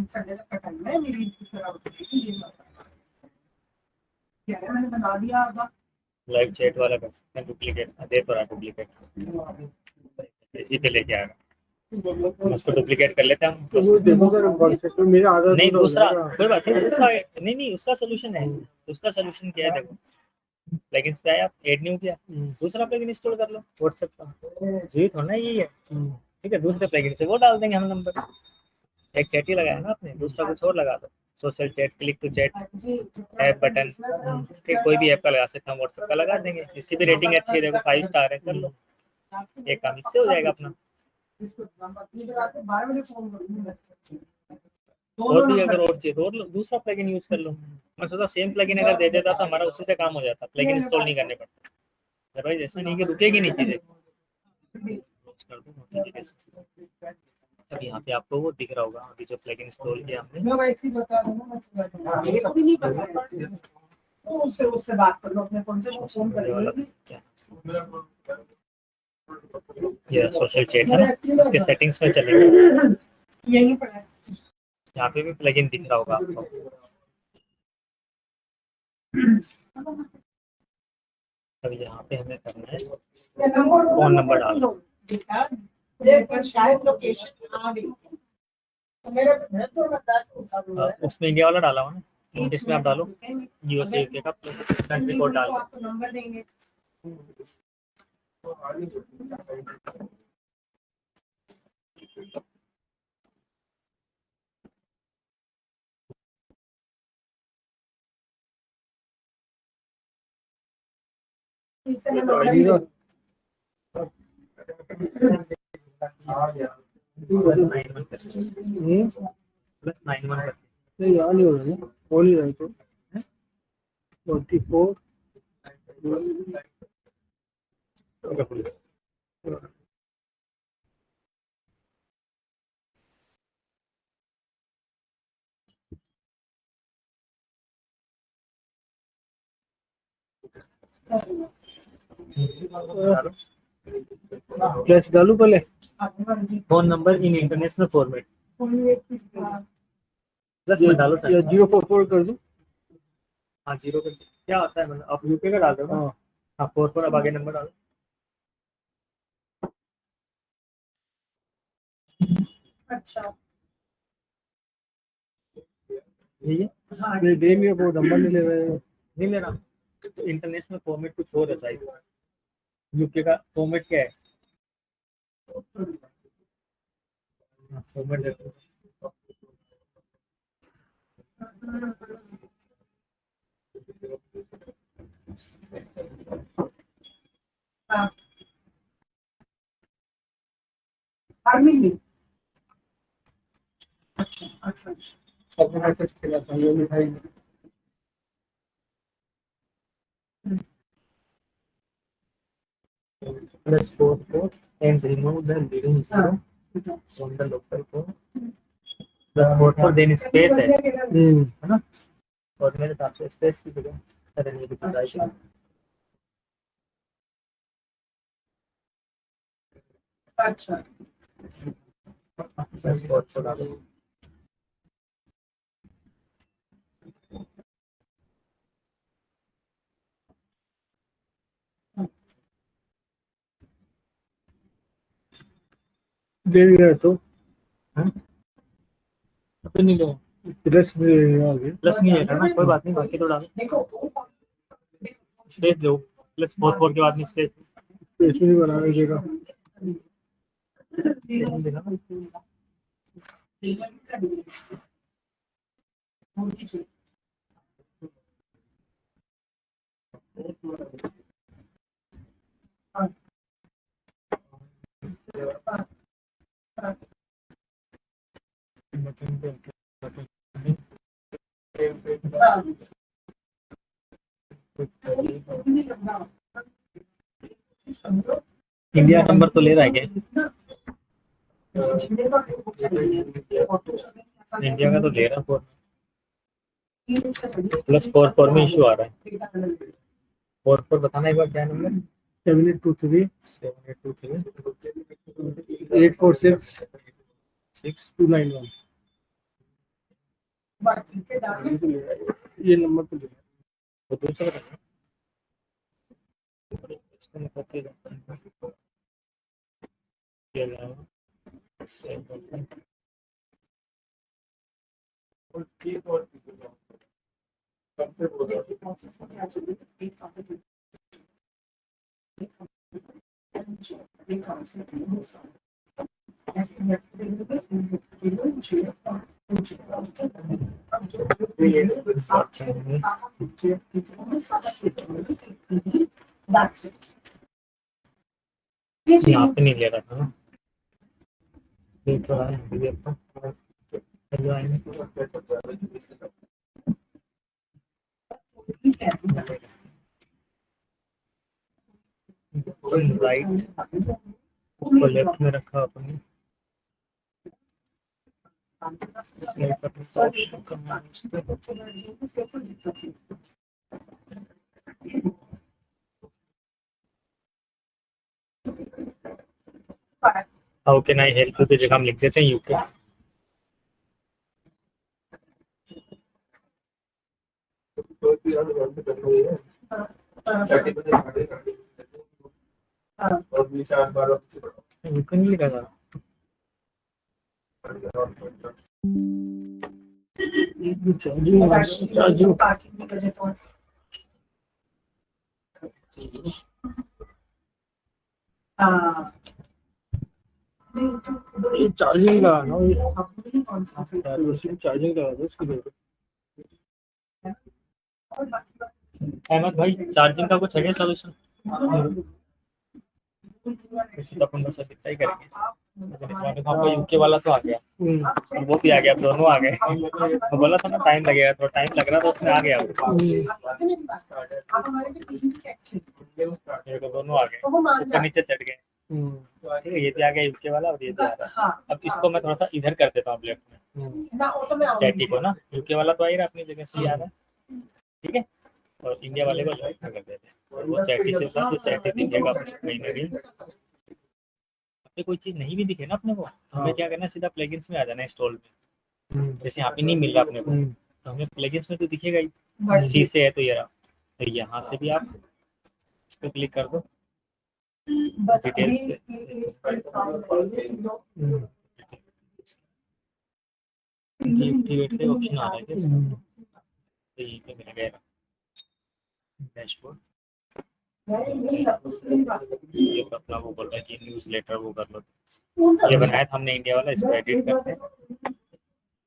मैंने बना दिया लाइव चैट वाला कर सकते हैं, डुप्लीकेट दे तो रहा डुप्लीकेट इसी पे लेके आएगा, उसको डुप्लीकेट कर लेते हैं हम। नहीं दूसरा कोई बात नहीं, दूसरा नहीं नहीं उसका सोल्यूशन है, उसका सोल्यूशन क्या है देखो, प्लगइन्स पे आया आप ऐड न्यू किया, दूसरा प्लगइन इंस्टॉल कर लो व्हाट्सएप का, जी थोड़ा ना यही है, ठीक है। दूसरे प्लगइन से वो डाल देंगे हम नंबर, एक चैट ही लगाया ना आपने, दूसरा कुछ और लगा दो, social chat, click to chat, app button, ठीक कोई भी ऐप का लगा सकते हैं, व्हाट्सएप का लगा देंगे, इसकी भी रेटिंग अच्छी है देखो 5 स्टार है, कर लो, एक काम इससे हो जाएगा अपना। और भी अगर और चाहिए तो और दूसरा प्लगइन यूज कर लो। मैं सोचा सेम प्लगइन अगर दे देता तो हमारा उसी से काम हो जाता, प्लगइन इंस्टॉल नहीं करने पड़ता। भाई जैसा नहीं कि रुकेगी नहीं चीजें, कर दो नोटिफिकेशन। अब यहाँ पे आपको वो दिख रहा होगा अभी जो प्लगइन इंस्टॉल किया हमने, मैं वैसे ही बता दूंगा, मैं कभी नहीं पता है तो उससे बात कर लो अपने फोन से, वो फोन करेंगे। ये सोशल चैट है ना, इसके सेटिंग्स में चलेंगे, यही पड़ा है। यहाँ पे भी प्लगइन दिख रहा होगा आपको। अब यहाँ पे हमें करना है फोन नंबर डालो, देखो शायद लोकेशन आ गई है। तो मेरा घर तो बता दूंगा। उसमें इंडिया वाला डाला हुआ ना, इसमें आप डालो यूएसए यूके का कंट्री कोड डाल। आपको नंबर देंगे। इससे मैं नंबर आईडी का प्लस 91 नहीं यहाँ नहीं हो रहा ना, हो नहीं रहा है तो 44 प्लस डालू पहले। Phone number in international format plus में डालो सर। या 044 कर दूं। हाँ 0 का क्या होता है, मतलब आप यूके का डाल दो ना। हाँ हाँ 4 अब आगे नंबर डालो। अच्छा ये हाँ दे नहीं वो नंबर नहीं ले रहे हैं। नहीं ले रहा, तो इंटरनेशनल फॉर्मेट कुछ और है शायद। यूके का फॉर्मेट क्या है? फॉर्मेट देखो। हाँ आर्मी में। अच्छा अच्छा सब मैसेज किया था ये मिठाई plus 4 and remove the leading zero from the local code plus 4 then space है ना, और मेरे हिसाब से स्पेस की जगह अरे ये भी चाहिए। अच्छा प्लस 4 डालो। दे दिया तो तो नहीं लो, प्लस में आगे प्लस नहीं है ना, कोई बात नहीं, बाकी तो डालो। देखो स्पेस दो, प्लस 4 के बाद में स्पेस स्पेस नहीं बनाने देगा। देखा ना। इंडिया नंबर तो ले रहा है क्या? इंडिया का तो ले रहा है, प्लस 4 में इशू आ रहा है। 4 बताना एक बार क्या नंबर? 7823 7823 846 6 291 ये नंबर तो ले वो दूसरा बताना। इसको मैं कॉपी करता हूँ। ये लाओ। That's it. यहाँ पे नहीं ले रहा था ना, ये तो है ये तो राइट ऊपर लेफ्ट में रखा अपने how can I help you की जगह हम लिख देते हैं यूके। और 20 बार यूके नहीं लिखा था। चार्जिंग हाँ चार्जिंग लगाना चार्जिंग लगा दो उसकी जरूरत। अहमद भाई चार्जिंग का कुछ है सोल्यूशन? तो अपन बस इतना ही करेंगे। आपका यूके वाला तो आ गया और वो भी आ गया, दोनों आ गए। तो बोला था ना टाइम लगेगा, थोड़ा टाइम लग रहा था, उसमें आ गया आप हमारे से पीछे चेक मेरे को दोनों आ गए, ऊपर नीचे चढ़ गए। ठीक है, ये भी आ गया यूके वाला और ये भी आ रहा है। अब इसको मैं थोड़ा सा इधर कर देता हूँ लेफ्ट में, ना वो तो मैं चैटी को ना, यूके वाला तो आ ही रहा अपनी जगह से आ रहा है। ठीक है, और इंडिया वाले को लेफ्ट में कर देते हैं, और वो चैटी से था, तो चैटी दिखेगा कहीं ना कहीं। कोई चीज नहीं भी दिखे ना अपने को, हमें क्या करना है, सीधा प्लगइन्स में आ जाना है इंस्टॉल में। जैसे यहाँ पे नहीं मिल रहा अपने को, तो हमें प्लगइन्स में तो दिखेगा ही, सी से है तो ये रहा। तो यहाँ से भी आप इस पर क्लिक कर दो, डिटेल्स पे एक्टिवेट के ऑप्शन आ रहा है क्या इसमें? तो यहीं पे मिल गया डैशबोर्ड। ये अपना वो बोल रहा है कि न्यूज़ लेटर वो कर लो। ये बनाया था हमने इंडिया वाला, इसको एडिट करते हैं।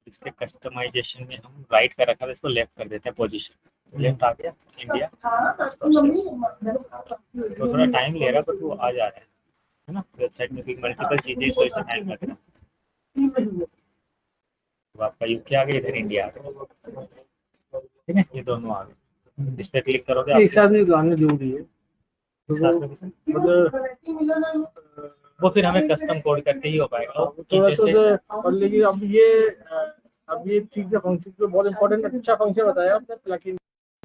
इसके कस्टमाइजेशन में हम राइट का रखा है, इसको लेफ्ट कर देते हैं, पोजीशन लेफ्ट आ गया इंडिया। तो थोड़ा टाइम ले रहा है बट वो आ जा रहा है ना। वेबसाइट में भी मल्टीपल चीजें, इस वजह से टाइम लग रहा है। तो आपका यूके आ गया, इधर इंडिया आ गया। ठीक है, ये दोनों आ गए। इस पे क्लिक करोगे, एक साथ ही लाने जरूरी है, मतलब वो फिर हमें कस्टम कोड करके ही हो पाएगा। थोड़ा जैसे और लेकिन अब ये ठीक से फंक्शन तो बहुत इंपॉर्टेंट अच्छा फंक्शन बताया आपने प्लगइन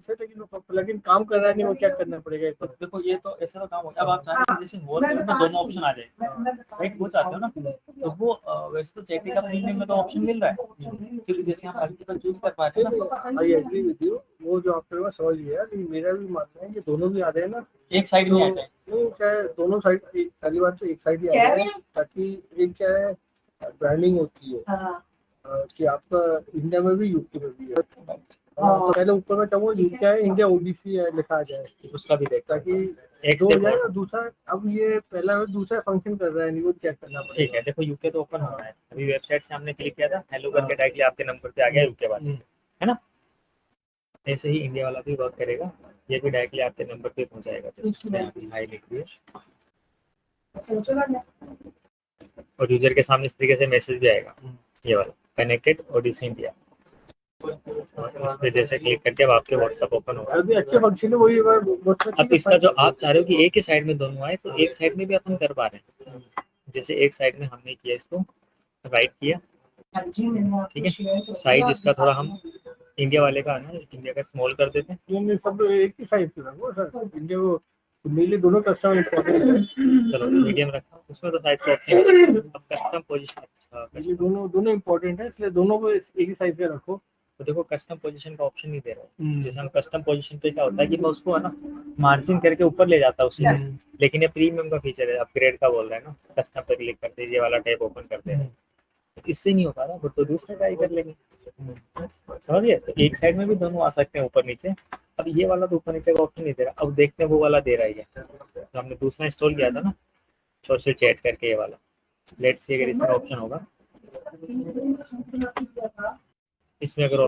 से, लेकिन वो प्लगइन काम कर रहा है नहीं, वो चेक करना पड़ेगा। तो देखो ये तो ऐसा तो काम हो गया। अब आप चाहते हो जैसे वॉल में दोनों ऑप्शन आ जाए, राइट, वो चाहते हो ना, तो वो वैसे तो चैटी का प्रीमियम में तो ऑप्शन मिल रहा है, क्योंकि जैसे आप मल्टीपल चूज कर पाते हैं ना। आई एग्री विद यू, वो जो आपके पास समझ गया, लेकिन मेरा भी मानना है कि दोनों भी आ रहे हैं ना, एक साइड में आ जाए। नहीं चाहे दोनों साइड, पहली बात तो एक साइड ही आ रहे हैं, ताकि एक क्या है ब्रांडिंग होती है कि आपका इंडिया में भी यूके में भी है। पहले ऊपर में चाहूँ यूके है, इंडिया ओबीसी है लिखा जाए, उसका भी देखता ताकि एक दो से हो जाए ना। दूसरा, अब ये पहला और दूसरा फंक्शन कर रहा है नहीं, वो चेक करना पड़ेगा। ठीक है, देखो यूके तो ओपन हो रहा है। अभी वेबसाइट से हमने क्लिक किया था, हेलो करके डायरेक्टली आपके नंबर पे आ गया यूके वाला, है ना। ऐसे ही इंडिया वाला भी वर्क करेगा, ये भी डायरेक्टली आपके नंबर पे पहुंचाएगा। जैसे हाई लिख दिए और यूजर के सामने इस तरीके से मैसेज भी आएगा, ये वाला कनेक्टेड ओडिसी इंडिया। इस पे जैसे क्लिक करके अब आपके व्हाट्सएप ओपन होगा। अभी अच्छे फंक्शन है वही। अब इसका जो आप चाह रहे हो कि एक ही साइड में दोनों आए, तो एक साइड में भी अपन कर पा रहे हैं। जैसे एक साइड में हमने किया, इसको राइट किया, ठीक है, साइज इसका थोड़ा हम इंडिया वाले का ना, इंडिया का स्मॉल कर देते हैं। ये सब एक ही साइज के रखो सर, इंडिया वो नीले दोनों कस्टम इंपॉर्टेंट है। चलो मीडियम रखा, उसमें तो साइज का ऑप्शन। अब कस्टम पोजीशन, ये दोनों इंपॉर्टेंट है, इसलिए दोनों को एक ही साइज का रखो। तो देखो कस्टम पोजीशन का ऑप्शन नहीं दे रहा है। जैसे हम कस्टम पोजीशन पे क्या होता है कि मैं उसको है ना मार्जिन करके ऊपर ले जाता हूँ उसी में, लेकिन ये प्रीमियम का फीचर है, अपग्रेड का बोल रहा है ना। कस्टम पे क्लिक करते हैं, ये वाला टैब ओपन करते हैं, इससे नहीं हो पा रहा, तो दूसरा ट्राई कर लेंगे, समझिए। तो एक साइड में भी दोनों आ सकते हैं ऊपर नीचे। अब ये वाला तो ऊपर नीचे का ऑप्शन नहीं दे रहा, अब देखते हैं वो वाला दे रहा है। तो हमने दूसरा इंस्टॉल किया था ना, सोशल चैट करके, ये वाला लेट्स सी अगर इसमें ऑप्शन होगा, इसमें अगर